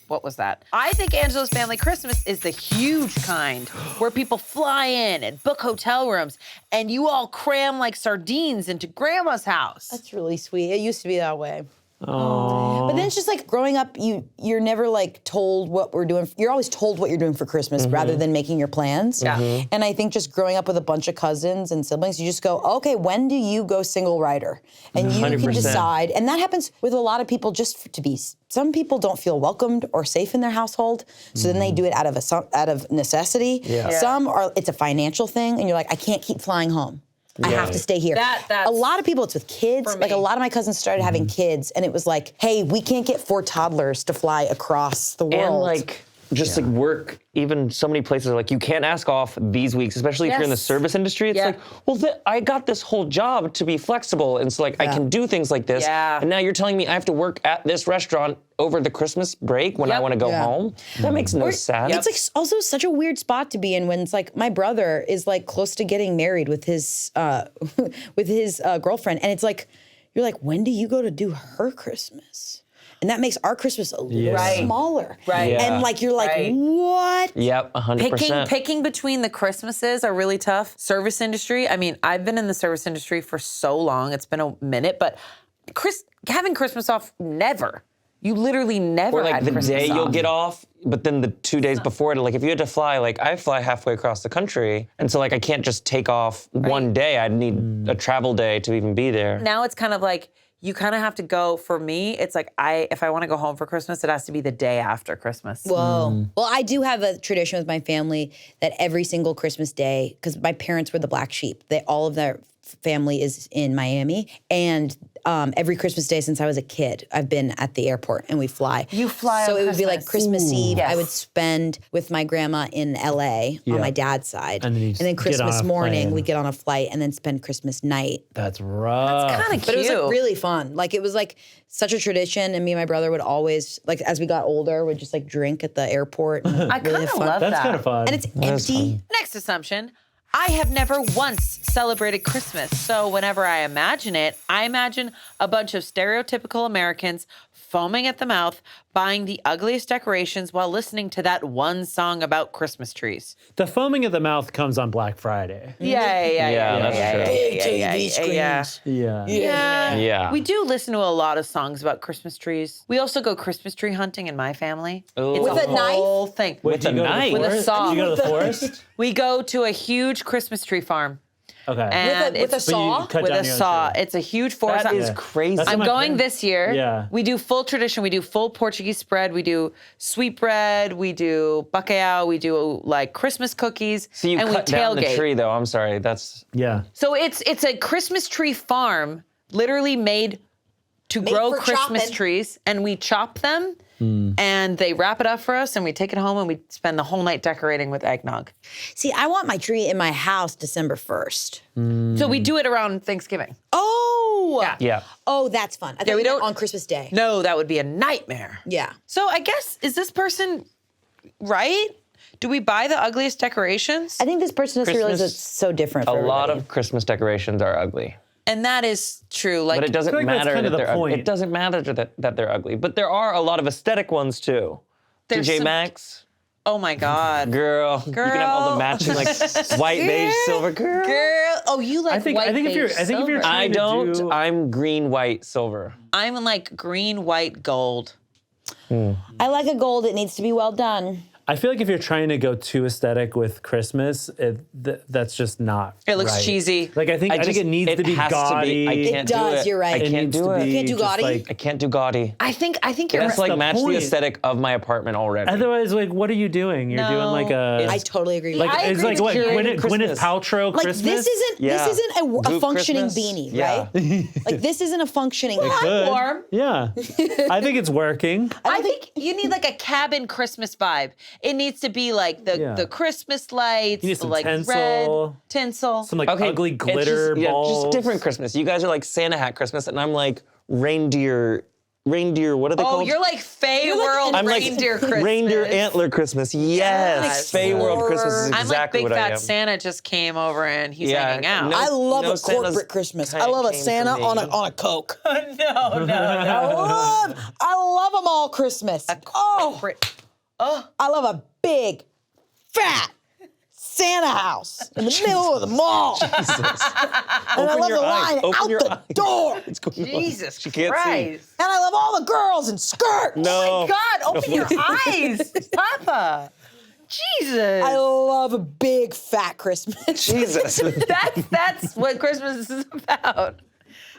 Speaker 3: What was that? I think Angela's family Christmas is the huge kind where people fly in and book hotel rooms and you all cram like sardines into grandma's house.
Speaker 1: That's really sweet. It used to be that way. But then it's just like growing up, you're never like told what we're doing. You're always told what you're doing for Christmas rather than making your plans.
Speaker 3: Yeah.
Speaker 1: And I think just growing up with a bunch of cousins and siblings, you just go, okay, when do you go single rider? And you can
Speaker 7: 100%.
Speaker 1: decide. And that happens with a lot of people just to be, some people don't feel welcomed or safe in their household. So then they do it out of necessity.
Speaker 7: Yeah.
Speaker 1: Some are, it's a financial thing and you're like, I can't keep flying home. I have to stay here.
Speaker 3: That's
Speaker 1: a lot of people, it's with kids.
Speaker 3: for
Speaker 1: Like a
Speaker 3: me.
Speaker 1: lot of my cousins started having kids, and it was like, hey, we can't get 4 toddlers to fly across the world.
Speaker 7: And like, just like work, even so many places are like, you can't ask off these weeks, especially if you're in the
Speaker 3: Yes.
Speaker 7: service industry. It's
Speaker 3: Yeah.
Speaker 7: like, well, I got this whole job to be flexible. And so like, I can do things like this.
Speaker 3: Yeah.
Speaker 7: And now you're telling me I have to work at this restaurant over the Christmas break when I
Speaker 3: Yep.
Speaker 7: want to go
Speaker 1: Yeah.
Speaker 7: home? That makes no sense.
Speaker 1: It's like also such a weird spot to be in when it's like my brother is like close to getting married with his girlfriend, and it's like you're like, when do you go to do her Christmas? And that makes our Christmas a little
Speaker 2: Right.
Speaker 1: smaller.
Speaker 3: Right.
Speaker 7: Yeah.
Speaker 1: And like, you're like, what?
Speaker 7: Yep, 100%.
Speaker 3: Picking between the Christmases are really tough. Service industry, I mean, I've been in the service industry for so long. It's been a minute, but having Christmas off, never. You literally never
Speaker 7: Or like
Speaker 3: had
Speaker 7: the
Speaker 3: Christmas
Speaker 7: day
Speaker 3: off.
Speaker 7: you'll get off, but then the 2 days before it, like if you had to fly, like I fly halfway across the country, and so like I can't just take off one day. I'd need a travel day to even be there.
Speaker 3: Now it's kind of like, you kind of have to go, for me, it's like if I want to go home for Christmas, it has to be the day after Christmas.
Speaker 1: Whoa. Well, I do have a tradition with my family that every single Christmas day, because my parents were the black sheep, all of their family is in Miami, and every Christmas day since I was a kid, I've been at the airport and we fly.
Speaker 3: You fly
Speaker 1: So
Speaker 3: on
Speaker 1: it would be like
Speaker 3: Christmas.
Speaker 1: Christmas Eve.
Speaker 3: Yes.
Speaker 1: I would spend with my grandma in LA on my dad's side.
Speaker 2: And then you just get on
Speaker 1: Christmas
Speaker 2: a
Speaker 1: morning,
Speaker 2: plane.
Speaker 1: we get on a flight and then spend Christmas night.
Speaker 2: That's rough.
Speaker 3: Kind of cute.
Speaker 1: But it was like really fun. Like it was like such a tradition, and me and my brother would always, like as we got older, would just like drink at the airport. And
Speaker 3: I
Speaker 1: really
Speaker 3: kind of
Speaker 1: have fun.
Speaker 3: love
Speaker 2: That's
Speaker 3: that.
Speaker 2: kind of fun.
Speaker 1: And it's empty.
Speaker 3: Next assumption, I have never once celebrated Christmas. So whenever I imagine it, I imagine a bunch of stereotypical Americans foaming at the mouth, buying the ugliest decorations while listening to that one song about Christmas trees.
Speaker 2: The foaming of the mouth comes on Black Friday.
Speaker 7: Yeah, that's true.
Speaker 1: Big TV screens.
Speaker 2: Yeah.
Speaker 7: Yeah.
Speaker 3: We do listen to a lot of songs about Christmas trees. We also go Christmas tree hunting in my family.
Speaker 7: Ooh.
Speaker 3: It's
Speaker 1: With a knife?
Speaker 3: whole thing.
Speaker 2: Wait, do you
Speaker 7: a
Speaker 2: go to the
Speaker 7: knife?
Speaker 3: With a
Speaker 2: forest?
Speaker 3: saw.
Speaker 2: Do you go to the forest?
Speaker 3: We go to a huge Christmas tree farm.
Speaker 2: Okay.
Speaker 3: And
Speaker 1: With a
Speaker 3: it's
Speaker 1: saw?
Speaker 2: cut
Speaker 3: with
Speaker 2: down
Speaker 3: a
Speaker 2: your own
Speaker 3: saw.
Speaker 2: tree.
Speaker 3: It's a huge forest.
Speaker 7: That is
Speaker 2: Yeah.
Speaker 7: crazy.
Speaker 2: That's
Speaker 3: I'm
Speaker 2: what my
Speaker 3: going
Speaker 2: parents-
Speaker 3: this year.
Speaker 2: Yeah.
Speaker 3: We do full tradition. We do full Portuguese spread. We do sweetbread. We do bacalhau. We do like Christmas cookies.
Speaker 7: So you
Speaker 3: and
Speaker 7: cut
Speaker 3: we
Speaker 7: down
Speaker 3: tailgate.
Speaker 7: the tree, though. I'm sorry. That's
Speaker 2: Yeah.
Speaker 3: So it's a Christmas tree farm, literally made to grow
Speaker 1: for
Speaker 3: Christmas
Speaker 1: chopping.
Speaker 3: trees, and we chop them. And they wrap it up for us, and we take it home, and we spend the whole night decorating with eggnog.
Speaker 1: See, I want my tree in my house December 1st.
Speaker 3: So we do it around Thanksgiving.
Speaker 1: Oh.
Speaker 7: yeah.
Speaker 1: Oh, that's fun. I thought
Speaker 3: we
Speaker 1: you meant
Speaker 3: don't-
Speaker 1: on Christmas Day.
Speaker 3: No, that would be a nightmare.
Speaker 1: Yeah.
Speaker 3: So I guess, is this person right? Do we buy the ugliest decorations?
Speaker 1: I think this person doesn't realize
Speaker 7: Christmas-
Speaker 1: it's so different for
Speaker 7: A lot
Speaker 1: everybody.
Speaker 7: of Christmas decorations are ugly.
Speaker 3: And that is true. Like,
Speaker 7: But it doesn't
Speaker 2: I feel like that's
Speaker 7: matter
Speaker 2: kind
Speaker 7: that
Speaker 2: of the
Speaker 7: they're ugly.
Speaker 2: point.
Speaker 7: It doesn't matter that they're ugly. But there are a lot of aesthetic ones too.
Speaker 3: There's
Speaker 7: TJ
Speaker 3: some-
Speaker 7: Maxx,
Speaker 3: oh my God.
Speaker 7: girl, you can have all the matching like white, beige, silver, girl.
Speaker 3: Girl, oh, you like
Speaker 2: I think
Speaker 3: white,
Speaker 2: if you're
Speaker 3: beige,
Speaker 2: if you're
Speaker 3: silver.
Speaker 2: trying
Speaker 7: I
Speaker 2: to
Speaker 7: don't.
Speaker 2: do-
Speaker 7: I'm green, white, silver.
Speaker 3: I'm like green, white, gold.
Speaker 1: I like a gold. It needs to be well done.
Speaker 2: I feel like if you're trying to go too aesthetic with Christmas, that's just not.
Speaker 3: It looks
Speaker 2: right.
Speaker 3: cheesy.
Speaker 2: Like I think it needs to be
Speaker 7: has
Speaker 2: gaudy.
Speaker 7: I
Speaker 1: It
Speaker 7: can't
Speaker 1: does,
Speaker 7: do it.
Speaker 1: you're right.
Speaker 7: I
Speaker 1: It
Speaker 7: can't
Speaker 2: needs
Speaker 7: do
Speaker 2: to
Speaker 7: it.
Speaker 2: be
Speaker 1: can't do
Speaker 2: just
Speaker 1: gaudy?
Speaker 7: I can't do gaudy.
Speaker 3: I think you're
Speaker 7: That's
Speaker 3: right.
Speaker 7: like match
Speaker 2: point.
Speaker 7: the aesthetic of my apartment already.
Speaker 2: Otherwise, like, what are you doing? You're doing like a.
Speaker 1: I totally agree.
Speaker 2: like
Speaker 3: I
Speaker 2: it's
Speaker 3: agree
Speaker 2: like
Speaker 3: with
Speaker 2: what
Speaker 3: you.
Speaker 2: Gwyneth
Speaker 7: Christmas.
Speaker 2: Paltrow
Speaker 1: like
Speaker 2: Christmas.
Speaker 7: Yeah.
Speaker 1: this isn't a
Speaker 7: Goop
Speaker 1: functioning
Speaker 7: Christmas?
Speaker 1: beanie,
Speaker 7: Yeah.
Speaker 1: right? Like this isn't a functioning.
Speaker 2: Good.
Speaker 3: warm.
Speaker 2: Yeah, I think it's working.
Speaker 3: I think you need like a cabin Christmas vibe. It needs to be like the Christmas lights,
Speaker 2: You need some
Speaker 3: like
Speaker 2: tinsel.
Speaker 3: red tinsel.
Speaker 2: Some like
Speaker 7: Okay,
Speaker 2: ugly
Speaker 7: it's
Speaker 2: glitter
Speaker 7: just,
Speaker 2: balls.
Speaker 7: just different Christmas. You guys are like Santa hat Christmas, and I'm like reindeer. What are they
Speaker 3: Oh,
Speaker 7: called?
Speaker 3: you're like Fey World
Speaker 7: I'm
Speaker 3: reindeer
Speaker 7: like
Speaker 3: Christmas.
Speaker 7: reindeer antler Christmas. Yes, Fey World Christmas is
Speaker 3: I'm like
Speaker 7: exactly
Speaker 3: big
Speaker 7: what I
Speaker 3: fat
Speaker 7: am.
Speaker 3: Santa just came over and he's
Speaker 7: Yeah,
Speaker 3: hanging out.
Speaker 7: no-
Speaker 1: I love
Speaker 7: No
Speaker 1: a
Speaker 7: Santa's
Speaker 1: corporate Christmas.
Speaker 7: kinda
Speaker 1: I love a
Speaker 7: came for
Speaker 1: Santa
Speaker 7: me.
Speaker 1: on a Coke.
Speaker 3: no.
Speaker 1: I love them all Christmas. Oh, I love a big, fat Santa house in the middle of the mall. And I
Speaker 7: Open
Speaker 1: love
Speaker 7: your
Speaker 1: the
Speaker 7: eyes.
Speaker 1: line
Speaker 7: Open
Speaker 1: out
Speaker 7: your
Speaker 1: the
Speaker 7: eyes.
Speaker 1: door.
Speaker 7: What's going on?
Speaker 3: Jesus
Speaker 7: She can't
Speaker 3: Christ.
Speaker 7: see.
Speaker 1: And I love all the girls in skirts.
Speaker 7: No.
Speaker 3: God, open your eyes, Papa. Jesus.
Speaker 1: I love a big, fat Christmas.
Speaker 7: Jesus.
Speaker 3: That's what Christmas is about.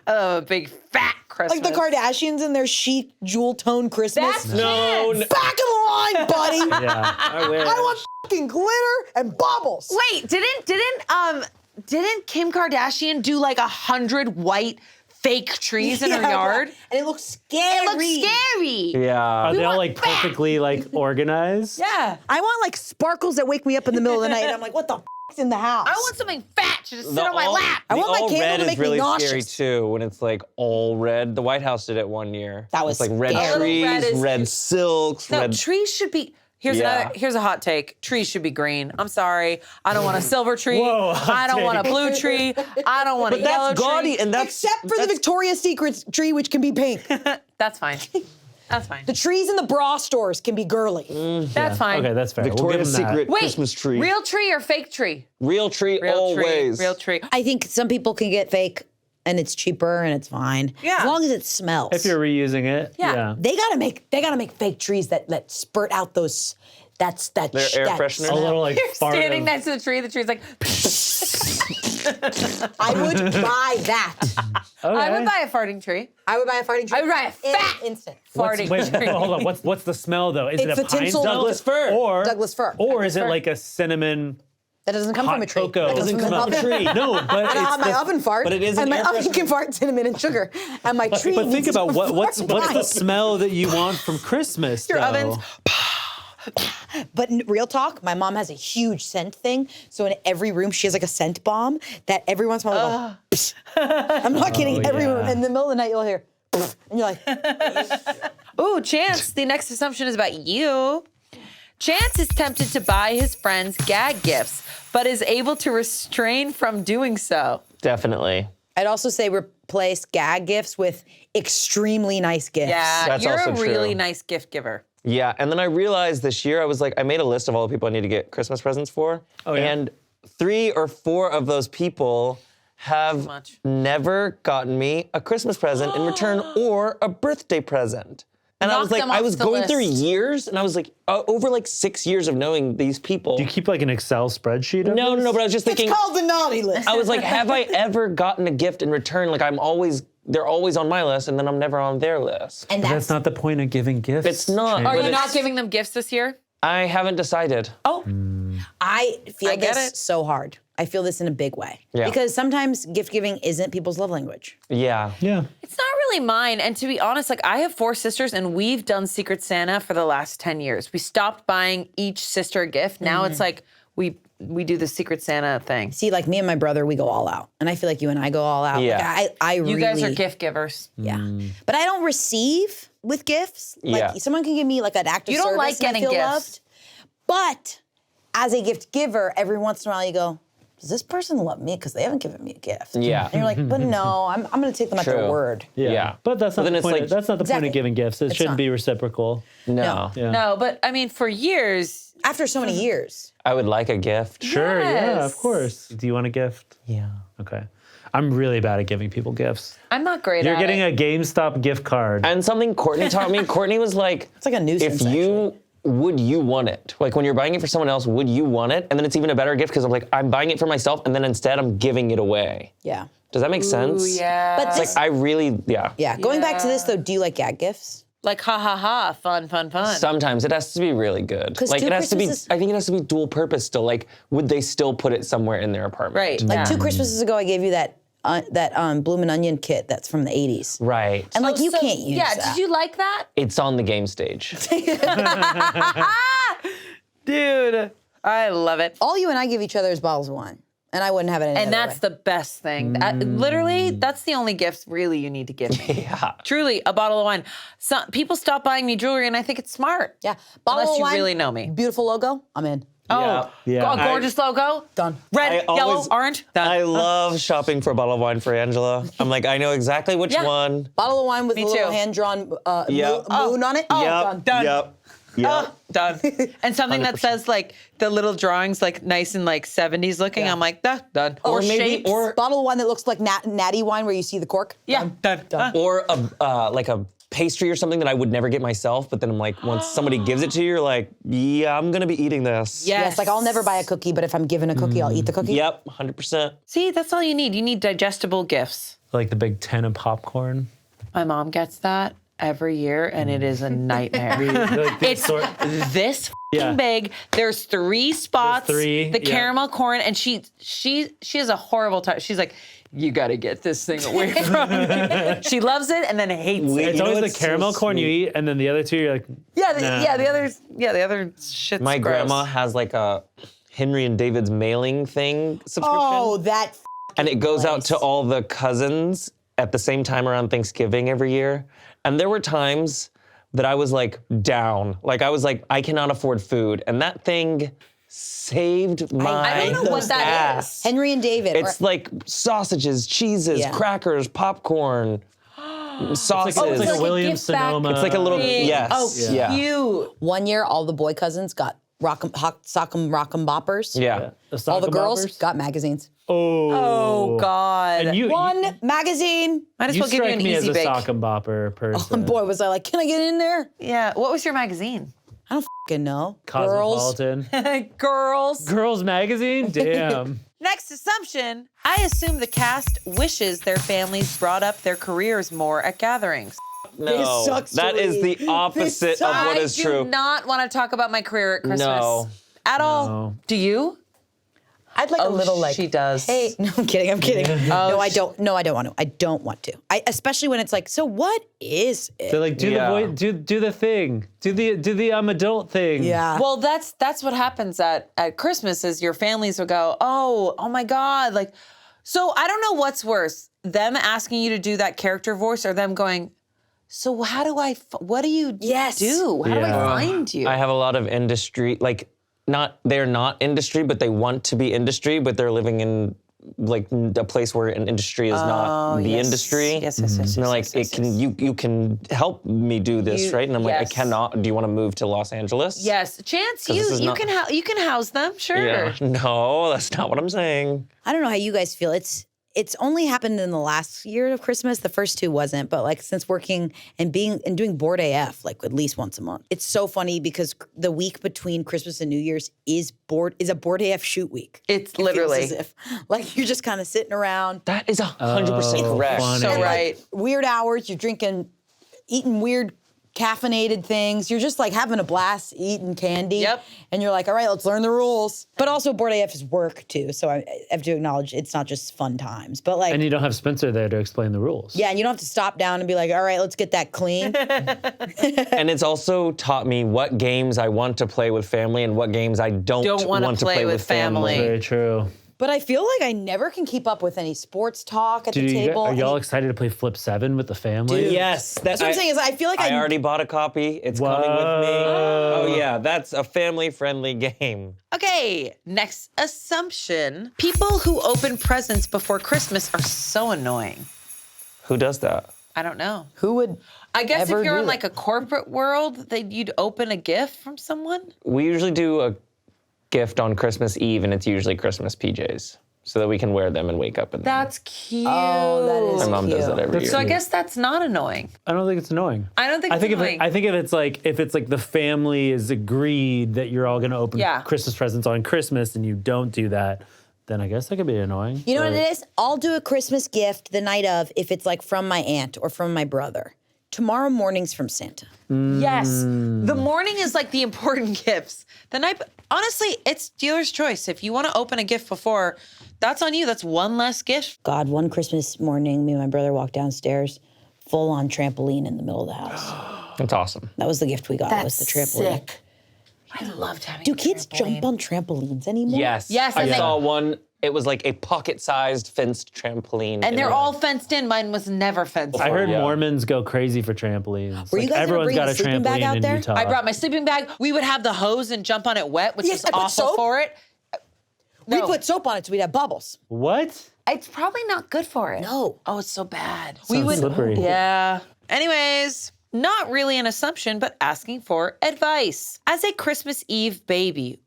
Speaker 3: A big fat Christmas.
Speaker 1: Like the Kardashians and their chic jewel tone Christmas.
Speaker 3: That's
Speaker 7: No,
Speaker 3: kids.
Speaker 1: Back in the line, buddy.
Speaker 2: Yeah, I wish.
Speaker 1: I want fucking glitter and bubbles.
Speaker 3: Wait, didn't Kim Kardashian do like 100 white fake trees in her
Speaker 1: Yeah,
Speaker 3: yard?
Speaker 1: And it looks scary.
Speaker 3: It looks scary.
Speaker 7: Yeah.
Speaker 2: Are they all
Speaker 3: want
Speaker 2: like perfectly like organized?
Speaker 3: Yeah.
Speaker 1: I want like sparkles that wake me up in the middle of the night and I'm like, what the f***'s in the house?
Speaker 3: I want something fat to just sit on my lap.
Speaker 1: I want my
Speaker 7: all
Speaker 1: candle
Speaker 7: red
Speaker 1: to
Speaker 7: is
Speaker 1: make me
Speaker 7: really
Speaker 1: nauseous.
Speaker 7: scary too when it's like all red. The White House did it one year.
Speaker 1: That was
Speaker 7: it's like red
Speaker 1: scary.
Speaker 7: trees,
Speaker 3: Red is-
Speaker 7: red silks,
Speaker 3: No,
Speaker 7: red.
Speaker 3: trees should be. Here's
Speaker 7: Yeah.
Speaker 3: here's a hot take. Trees should be green. I'm sorry. I don't want a silver tree.
Speaker 2: Whoa,
Speaker 3: I
Speaker 2: hot
Speaker 3: don't want a
Speaker 2: take.
Speaker 3: blue tree. I don't want a yellow
Speaker 7: That's gaudy,
Speaker 3: tree.
Speaker 7: and that's
Speaker 1: Except for the Victoria's Secret tree, which can be pink.
Speaker 3: That's fine. That's fine.
Speaker 1: The trees in the bra stores can be girly.
Speaker 3: That's fine.
Speaker 2: Okay, that's fair.
Speaker 7: Victoria's
Speaker 2: we'll give 'em that.
Speaker 7: Secret
Speaker 3: Wait,
Speaker 7: Christmas tree.
Speaker 3: real tree or fake tree?
Speaker 7: Real tree
Speaker 3: Real
Speaker 7: always.
Speaker 3: tree. Real tree.
Speaker 1: I think some people can get fake and it's cheaper and it's fine.
Speaker 3: Yeah.
Speaker 1: As long as it smells.
Speaker 2: If you're reusing it,
Speaker 3: Yeah.
Speaker 1: They gotta make fake trees that spurt out those
Speaker 7: Their air freshener?
Speaker 2: A little like
Speaker 3: You're
Speaker 2: fart
Speaker 3: standing
Speaker 2: of-
Speaker 3: next to the tree's like,
Speaker 1: I would buy that.
Speaker 3: I would buy a farting tree.
Speaker 1: I would buy a farting tree.
Speaker 3: I would buy a
Speaker 1: in
Speaker 3: fat
Speaker 1: an instant.
Speaker 3: farting
Speaker 2: Wait,
Speaker 3: tree.
Speaker 2: hold on. What's the smell though? Is
Speaker 1: It's
Speaker 2: it a
Speaker 1: the
Speaker 2: pine
Speaker 1: tinsel
Speaker 2: smell?
Speaker 1: Douglas
Speaker 7: fir.
Speaker 2: Or
Speaker 1: Douglas fir.
Speaker 2: Or is it like a cinnamon
Speaker 1: That doesn't come
Speaker 2: hot
Speaker 1: from a tree.
Speaker 2: cocoa?
Speaker 1: That
Speaker 7: doesn't
Speaker 1: from
Speaker 7: come
Speaker 1: an
Speaker 7: from a
Speaker 1: oven.
Speaker 7: tree.
Speaker 2: No, but
Speaker 1: And
Speaker 2: it's
Speaker 1: my oven fart.
Speaker 7: but it is
Speaker 1: and
Speaker 7: an
Speaker 1: my
Speaker 7: air
Speaker 1: oven
Speaker 7: freshener.
Speaker 1: can fart cinnamon and sugar. And my tree
Speaker 2: But think
Speaker 1: needs
Speaker 2: about
Speaker 1: to
Speaker 2: what's
Speaker 1: fart
Speaker 2: the
Speaker 1: pine.
Speaker 2: smell that you want from Christmas.
Speaker 3: Your
Speaker 2: though?
Speaker 3: ovens.
Speaker 1: But real talk, my mom has a huge scent thing. So in every room, she has like a scent bomb that every once in a while will go, psst. I'm not kidding. Every room.
Speaker 2: yeah.
Speaker 1: In the middle of the night, you'll hear, psst, and you're like,
Speaker 3: Ooh, Chance, the next assumption is about you. Chance is tempted to buy his friends gag gifts, but is able to restrain from doing so.
Speaker 7: Definitely.
Speaker 1: I'd also say replace gag gifts with extremely nice gifts.
Speaker 3: Yeah,
Speaker 7: That's
Speaker 3: you're
Speaker 7: also
Speaker 3: a really
Speaker 7: true.
Speaker 3: nice gift giver.
Speaker 7: Yeah, and then I realized this year, I was like, I made a list of all the people I need to get Christmas presents for.
Speaker 2: Oh, yeah?
Speaker 7: And 3 or 4 of those people have
Speaker 3: much.
Speaker 7: never gotten me a Christmas present in return or a birthday present. And I
Speaker 3: Knock
Speaker 7: was like,
Speaker 3: them
Speaker 7: I
Speaker 3: off
Speaker 7: was
Speaker 3: the
Speaker 7: going through
Speaker 3: list.
Speaker 7: years, and I was like, over like 6 years of knowing these people.
Speaker 2: Do you keep like an Excel spreadsheet of
Speaker 7: No,
Speaker 2: this?
Speaker 7: but I was just
Speaker 1: It's
Speaker 7: thinking,
Speaker 1: called the naughty list.
Speaker 7: I was like, have I ever gotten a gift in return? Like they're always on my list, and then I'm never on their list.
Speaker 1: And
Speaker 2: That's not the point of giving gifts.
Speaker 7: It's not.
Speaker 2: Chance.
Speaker 3: Are
Speaker 7: But
Speaker 3: you not
Speaker 7: it's-
Speaker 3: giving them gifts this year?
Speaker 7: I haven't decided.
Speaker 3: Oh,
Speaker 1: I feel
Speaker 3: I get
Speaker 1: this
Speaker 3: it.
Speaker 1: so hard. I feel this in a big way.
Speaker 7: Yeah.
Speaker 1: Because sometimes gift giving isn't people's love language.
Speaker 7: Yeah.
Speaker 2: Yeah.
Speaker 3: it's not really mine. And to be honest, like I have 4 sisters and we've done Secret Santa for the last 10 years. We stopped buying each sister a gift. Now it's like we do the Secret Santa thing.
Speaker 1: See, like me and my brother, we go all out. And I feel like you and I go all out.
Speaker 7: Yeah.
Speaker 1: Like I
Speaker 3: You
Speaker 1: really,
Speaker 3: guys are gift givers.
Speaker 1: Yeah. But I don't receive with gifts. Like
Speaker 7: Yeah.
Speaker 1: someone can give me like an act of
Speaker 3: You don't
Speaker 1: service
Speaker 3: like
Speaker 1: and I
Speaker 3: getting
Speaker 1: feel
Speaker 3: gifts.
Speaker 1: loved. But as a gift giver, every once in a while you go, does this person love me? Because they haven't given me a gift.
Speaker 7: Yeah.
Speaker 1: And you're like, but no, I'm going to take them at their
Speaker 7: True.
Speaker 1: word.
Speaker 7: Yeah.
Speaker 2: But that's not
Speaker 7: then
Speaker 2: the
Speaker 7: it's
Speaker 2: point.
Speaker 7: like-
Speaker 2: That's not the point
Speaker 1: Exactly.
Speaker 2: of giving gifts. It
Speaker 1: It's
Speaker 2: shouldn't
Speaker 1: not.
Speaker 2: be reciprocal.
Speaker 7: No.
Speaker 2: Yeah.
Speaker 3: No, but I mean, for years,
Speaker 1: After so many years.
Speaker 7: I would like a gift.
Speaker 2: Sure. Yeah.
Speaker 3: Yes.
Speaker 2: Of course. Do you want a gift?
Speaker 7: Yeah.
Speaker 2: Okay. I'm really bad at giving people gifts.
Speaker 3: I'm not great
Speaker 2: You're
Speaker 3: at
Speaker 2: getting
Speaker 3: it.
Speaker 2: a GameStop gift card.
Speaker 7: And something Courtney taught me, Courtney was like,
Speaker 1: It's like a nuisance,
Speaker 7: would you want it? Like when you're buying it for someone else, would you want it? And then it's even a better gift because I'm like, I'm buying it for myself and then instead I'm giving it away.
Speaker 1: Yeah.
Speaker 7: Does that make sense?
Speaker 3: Yeah.
Speaker 1: But
Speaker 7: It's
Speaker 1: this,
Speaker 7: like I really,
Speaker 1: yeah, going back to this though, do you like gag gifts?
Speaker 3: Like, ha ha ha, fun, fun, fun.
Speaker 7: Sometimes it has to be really good.
Speaker 1: 'Cause
Speaker 7: Like
Speaker 1: two
Speaker 7: it has to be,
Speaker 1: Christmases-
Speaker 7: I think it has to be dual purpose still. Like, would they still put it somewhere in their apartment?
Speaker 3: Right.
Speaker 1: Like
Speaker 3: yeah.
Speaker 1: 2 Christmases ago, I gave you that Bloomin' Onion kit that's from the 80s.
Speaker 7: Right.
Speaker 1: And like you
Speaker 3: So,
Speaker 1: can't use
Speaker 3: yeah,
Speaker 1: that.
Speaker 3: did you like that?
Speaker 7: It's on the game stage.
Speaker 3: Dude, I love it.
Speaker 1: All you and I give each other is bottles of wine. And I wouldn't have it any
Speaker 3: And
Speaker 1: other
Speaker 3: that's
Speaker 1: way.
Speaker 3: the best thing. Literally, that's the only gift really you need to give me.
Speaker 7: Yeah.
Speaker 3: Truly, a bottle of wine. Some people stop buying me jewelry, and I think it's smart.
Speaker 1: Yeah. Bottle
Speaker 3: Unless
Speaker 1: of
Speaker 3: you
Speaker 1: wine,
Speaker 3: really know me.
Speaker 1: Beautiful logo, I'm in.
Speaker 3: Oh,
Speaker 2: Yeah.
Speaker 3: a gorgeous logo.
Speaker 1: Done.
Speaker 3: Red,
Speaker 7: I
Speaker 3: yellow,
Speaker 7: always-
Speaker 3: orange. Done.
Speaker 7: I love shopping for a bottle of wine for Angela. I'm like, I know exactly which
Speaker 3: Yeah.
Speaker 7: one.
Speaker 1: Bottle of wine with
Speaker 3: Me
Speaker 1: a little
Speaker 3: too.
Speaker 1: hand-drawn
Speaker 7: Yep.
Speaker 1: moon on it. Oh,
Speaker 7: Yep.
Speaker 1: done.
Speaker 7: Yep. Yep.
Speaker 3: Done. And something that says like the little drawings like nice and like 70s looking.
Speaker 1: Yeah.
Speaker 3: I'm like, done.
Speaker 1: Or
Speaker 7: maybe-
Speaker 3: shapes.
Speaker 7: or-
Speaker 1: Bottle of wine that looks like natty wine where you see the cork.
Speaker 3: yeah, done.
Speaker 7: Or like a pastry or something that I would never get myself, but then I'm like, once somebody gives it to you, you're like, yeah, I'm gonna be eating this.
Speaker 1: Yes, like I'll never buy a cookie, but if I'm given a cookie, I'll eat the cookie.
Speaker 7: Yep, 100%.
Speaker 3: See, that's all you need. You need digestible gifts.
Speaker 2: Like the big tin of popcorn.
Speaker 3: My mom gets that every year, and it is a nightmare.
Speaker 2: Like the
Speaker 3: It's
Speaker 2: sort-
Speaker 3: this
Speaker 2: Yeah.
Speaker 3: f***ing big. There's 3 spots.
Speaker 2: There's 3,
Speaker 3: The
Speaker 2: yeah.
Speaker 3: caramel corn, and she has a horrible time. She's like, you got to get this thing away from me. She loves it and then hates it.
Speaker 2: It's
Speaker 7: You know
Speaker 2: always the
Speaker 7: what's so
Speaker 2: caramel corn you
Speaker 7: sweet?
Speaker 2: eat, and then the other 2 you're like,
Speaker 3: Yeah,
Speaker 2: nah.
Speaker 3: the other shit's
Speaker 7: My
Speaker 3: gross.
Speaker 7: grandma has like a Henry and David's mailing thing subscription.
Speaker 1: Oh, that
Speaker 7: and it goes out
Speaker 1: place.
Speaker 7: to all the cousins at the same time around Thanksgiving every year. And there were times that I was like down. Like I was like, I cannot afford food. And that thing saved my
Speaker 3: I don't know what that
Speaker 7: ass.
Speaker 3: is.
Speaker 1: Henry and David.
Speaker 7: It's like sausages, cheeses,
Speaker 1: Yeah.
Speaker 7: crackers, popcorn. sauces.
Speaker 2: It's like
Speaker 4: like
Speaker 2: a
Speaker 4: a
Speaker 2: Williams
Speaker 4: gift bag.
Speaker 2: Sonoma.
Speaker 7: It's like a little, yes.
Speaker 3: Oh,
Speaker 7: yeah.
Speaker 3: cute.
Speaker 1: One year, all the boy cousins got sock'em rock'em boppers.
Speaker 7: Yeah.
Speaker 1: All the
Speaker 2: Sock
Speaker 1: girls
Speaker 2: boppers?
Speaker 1: got magazines.
Speaker 3: Oh, God.
Speaker 2: And you,
Speaker 1: One magazine.
Speaker 3: Might as
Speaker 2: you
Speaker 3: well give you
Speaker 2: strike
Speaker 3: an
Speaker 2: me as
Speaker 3: easy
Speaker 2: a
Speaker 3: bake.
Speaker 2: sock and bopper person.
Speaker 1: And boy, was I like, can I get in there?
Speaker 3: Yeah. What was your magazine?
Speaker 1: I don't fucking know. Girls.
Speaker 2: Cosmopolitan.
Speaker 3: Girls.
Speaker 2: Girls magazine? Damn.
Speaker 3: Next assumption. I assume the cast wishes their families brought up their careers more at gatherings.
Speaker 7: No,
Speaker 1: sucks,
Speaker 7: that is
Speaker 1: Julie.
Speaker 7: the opposite
Speaker 1: This
Speaker 7: of what is
Speaker 3: I
Speaker 7: true.
Speaker 3: do not want to talk about my career at Christmas.
Speaker 7: No.
Speaker 3: At all.
Speaker 2: No.
Speaker 3: Do you?
Speaker 1: I'd like a little like.
Speaker 3: she does.
Speaker 1: Hey, no, I'm kidding. I'm kidding. No, I don't. No, I don't want to. I don't want to. Especially when it's like, so what is it?
Speaker 2: They're like, do
Speaker 7: Yeah.
Speaker 2: the voice, do the thing, do the I'm adult thing.
Speaker 1: Yeah.
Speaker 3: Well, that's what happens at Christmas is your families will go, oh my God. Like, so I don't know what's worse, them asking you to do that character voice or them going, so how do what do you
Speaker 1: Yes.
Speaker 3: do? How do I
Speaker 2: Yeah.
Speaker 3: find you?
Speaker 7: I have a lot of industry, like, they're not industry, but they want to be industry, but they're living in like a place where an industry is not the
Speaker 3: yes.
Speaker 7: industry.
Speaker 3: Yes, yes, yes,
Speaker 7: And they're
Speaker 3: yes,
Speaker 7: like,
Speaker 3: yes,
Speaker 7: it can you can help me do this, right? And I'm like, I
Speaker 3: yes.
Speaker 7: cannot. Do you want to move to Los Angeles?
Speaker 3: Yes, Chance,
Speaker 7: 'Cause this is
Speaker 3: you
Speaker 7: not-
Speaker 3: can house them, sure.
Speaker 7: Yeah. No, that's not what I'm saying.
Speaker 1: I don't know how you guys feel. It's only happened in the last year of Christmas. The first two wasn't, but like since working and doing board AF like at least once a month. It's so funny because the week between Christmas and New Year's is a board AF shoot week.
Speaker 3: It's
Speaker 1: It feels
Speaker 3: literally
Speaker 1: as if like you're just kind of sitting around.
Speaker 7: That is 100%
Speaker 2: Oh,
Speaker 7: correct.
Speaker 2: funny.
Speaker 3: so
Speaker 1: And, like,
Speaker 3: right.
Speaker 1: weird hours. You're eating weird caffeinated things. You're just like having a blast eating candy.
Speaker 3: Yep.
Speaker 1: And you're like, all right, let's learn the rules. But also board AF is work too. So I have to acknowledge it's not just fun times. But like,
Speaker 2: And you don't have Spencer there to explain the rules.
Speaker 1: yeah, and you don't have to stop down and be like, all right, let's get that clean.
Speaker 7: And it's also taught me what games I want to play with family and what games I don't
Speaker 3: wanna
Speaker 7: want to
Speaker 3: play
Speaker 7: play
Speaker 3: with
Speaker 7: with family.
Speaker 2: Very true.
Speaker 1: But I feel like I never can keep up with any sports talk at the table.
Speaker 2: Are y'all excited to play Flip 7 with the family?
Speaker 7: Yes,
Speaker 1: That's what I'm saying is I feel like
Speaker 7: I already bought a copy. It's coming with me. Oh yeah, that's a family-friendly game.
Speaker 3: Okay, next assumption. People who open presents before Christmas are so annoying.
Speaker 7: Who does that?
Speaker 3: I don't know.
Speaker 1: who would
Speaker 3: I guess
Speaker 1: ever
Speaker 3: if you're
Speaker 1: do
Speaker 3: in
Speaker 1: that?
Speaker 3: like a corporate world, you'd open a gift from someone.
Speaker 7: We usually do a gift on Christmas Eve, and it's usually Christmas PJs, so that we can wear them and wake up in them.
Speaker 3: That's cute.
Speaker 1: Oh, that is
Speaker 7: My mom does that every year.
Speaker 3: So I guess that's not annoying.
Speaker 2: I don't think it's annoying.
Speaker 3: I don't think
Speaker 2: I
Speaker 3: it's
Speaker 2: think
Speaker 3: annoying.
Speaker 2: I think if it's like the family is agreed that you're all gonna open
Speaker 3: Yeah.
Speaker 2: Christmas presents on Christmas and you don't do that, then I guess that could be annoying.
Speaker 1: You know what it is? I'll do a Christmas gift the night of if it's like from my aunt or from my brother. Tomorrow morning's from Santa.
Speaker 3: Yes. The morning is like the important gifts. The night, honestly, it's dealer's choice. If you want to open a gift before, that's on you. That's one less gift.
Speaker 1: God, one Christmas morning, me and my brother walked downstairs, full on trampoline in the middle of the house.
Speaker 7: That's awesome.
Speaker 1: That was the gift we got. Was the trampoline.
Speaker 3: I loved having
Speaker 1: Do
Speaker 3: a
Speaker 1: kids
Speaker 3: trampoline.
Speaker 1: jump on trampolines anymore?
Speaker 7: Yes.
Speaker 3: Yes,
Speaker 7: I
Speaker 3: and they-
Speaker 7: saw one. It was like a pocket-sized fenced trampoline.
Speaker 3: And they're all fenced in. Mine was never fenced
Speaker 2: I
Speaker 3: in.
Speaker 2: heard
Speaker 7: Yeah.
Speaker 2: Mormons go crazy for trampolines.
Speaker 1: Were you guys ever
Speaker 2: everyone's
Speaker 1: bringing
Speaker 2: got
Speaker 1: a
Speaker 2: a
Speaker 1: sleeping bag
Speaker 2: trampoline
Speaker 1: out
Speaker 2: in
Speaker 1: there?
Speaker 2: Utah.
Speaker 3: I brought my sleeping bag. We would have the hose and jump on it wet, which
Speaker 1: Yes,
Speaker 3: was
Speaker 1: I put
Speaker 3: awful
Speaker 1: soap.
Speaker 3: for it.
Speaker 1: We
Speaker 3: No.
Speaker 1: put soap on it so we'd have bubbles.
Speaker 2: What?
Speaker 3: It's probably not good for it.
Speaker 1: No.
Speaker 3: Oh, it's so bad.
Speaker 2: Sounds slippery.
Speaker 3: Yeah. Anyways, not really an assumption, but asking for advice. As a Christmas Eve baby,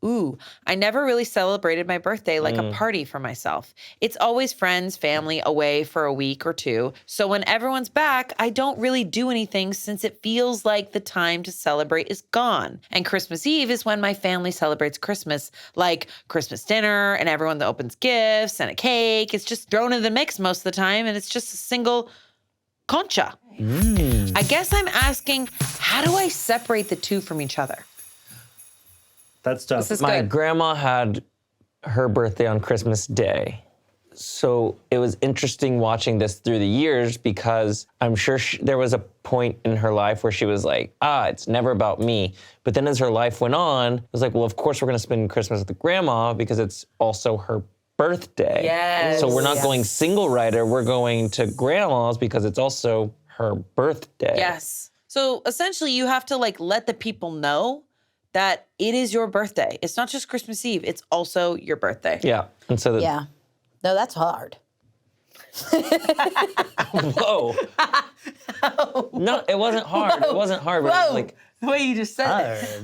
Speaker 3: I never really celebrated my birthday like a party for myself. It's always friends, family, away for a week or two. So when everyone's back, I don't really do anything since it feels like the time to celebrate is gone. And Christmas Eve is when my family celebrates Christmas, like Christmas dinner and everyone that opens gifts and a cake. It's just thrown in the mix most of the time, and it's just a single concha. I guess I'm asking, how do I separate the two from each other?
Speaker 2: That's tough.
Speaker 3: This is
Speaker 7: My
Speaker 3: good.
Speaker 7: grandma had her birthday on Christmas Day. So it was interesting watching this through the years because I'm sure there was a point in her life where she was like, it's never about me. But then as her life went on, it was like, well, of course we're gonna spend Christmas with grandma because it's also her birthday.
Speaker 3: Yes.
Speaker 7: So we're not going single rider, we're going to grandma's because it's also her birthday.
Speaker 3: Yes. So essentially, you have to like let the people know that it is your birthday. It's not just Christmas Eve, it's also your birthday.
Speaker 7: Yeah. And so
Speaker 1: Yeah. No, that's hard.
Speaker 7: Whoa. Whoa. No, it wasn't hard. It wasn't hard. But it was like,
Speaker 3: The way you just said it.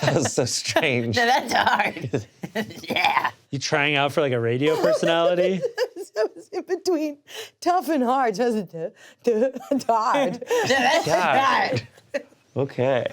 Speaker 7: that was so strange.
Speaker 3: No, that's hard. Yeah.
Speaker 2: You trying out for like a radio personality?
Speaker 1: It was in between tough and hard. So it was hard.
Speaker 3: That's
Speaker 7: God. Okay.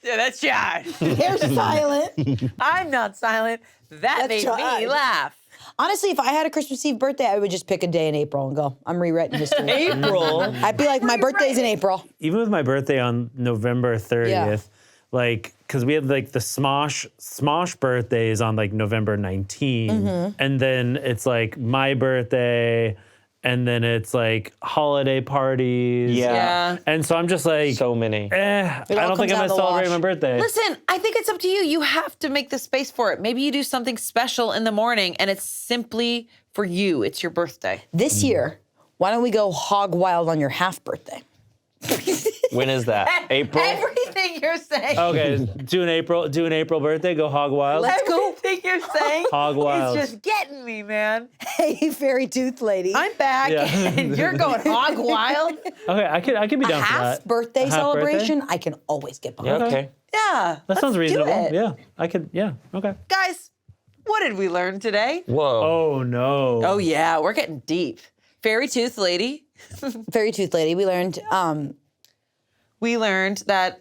Speaker 3: Yeah, that's hard.
Speaker 1: They're silent.
Speaker 3: I'm not silent. That made
Speaker 1: hard.
Speaker 3: me laugh.
Speaker 1: Honestly, if I had a Christmas Eve birthday, I would just pick a day in April and go, I'm rewriting history.
Speaker 7: April.
Speaker 1: I'd be like, my birthday's in April.
Speaker 2: Even with my birthday on November 30th, like, because we had like the Smosh birthday is on like November 19th. And then it's like my birthday, and then it's like holiday parties.
Speaker 7: Yeah.
Speaker 2: And so I'm just like,
Speaker 7: So many.
Speaker 2: I
Speaker 1: all
Speaker 2: don't think
Speaker 1: comes
Speaker 2: I'm
Speaker 1: out
Speaker 2: gonna
Speaker 1: of the
Speaker 2: celebrate
Speaker 1: wash.
Speaker 2: my birthday.
Speaker 3: Listen, I think it's up to you. You have to make the space for it. Maybe you do something special in the morning and it's simply for you. It's your birthday.
Speaker 1: This year, why don't we go hog wild on your half birthday?
Speaker 7: When is that? April?
Speaker 3: Everything you're saying.
Speaker 2: Okay, do an April birthday, go hog wild.
Speaker 3: Everything you're saying
Speaker 2: Hog wild.
Speaker 3: is just getting me, man.
Speaker 1: Hey, fairy tooth lady.
Speaker 3: I'm back
Speaker 2: Yeah.
Speaker 3: and you're going hog wild.
Speaker 2: Okay, I could be down for
Speaker 1: half
Speaker 2: that.
Speaker 1: birthday
Speaker 2: A half
Speaker 1: celebration, I can always get behind.
Speaker 7: Yeah, okay.
Speaker 3: Yeah.
Speaker 2: That sounds reasonable.
Speaker 1: it.
Speaker 2: Yeah, I could. Yeah, okay.
Speaker 3: Guys, what did we learn today?
Speaker 7: Whoa.
Speaker 2: Oh no.
Speaker 3: Oh, yeah, we're getting deep. Fairy tooth lady.
Speaker 1: Fairy tooth lady, we learned
Speaker 3: We learned that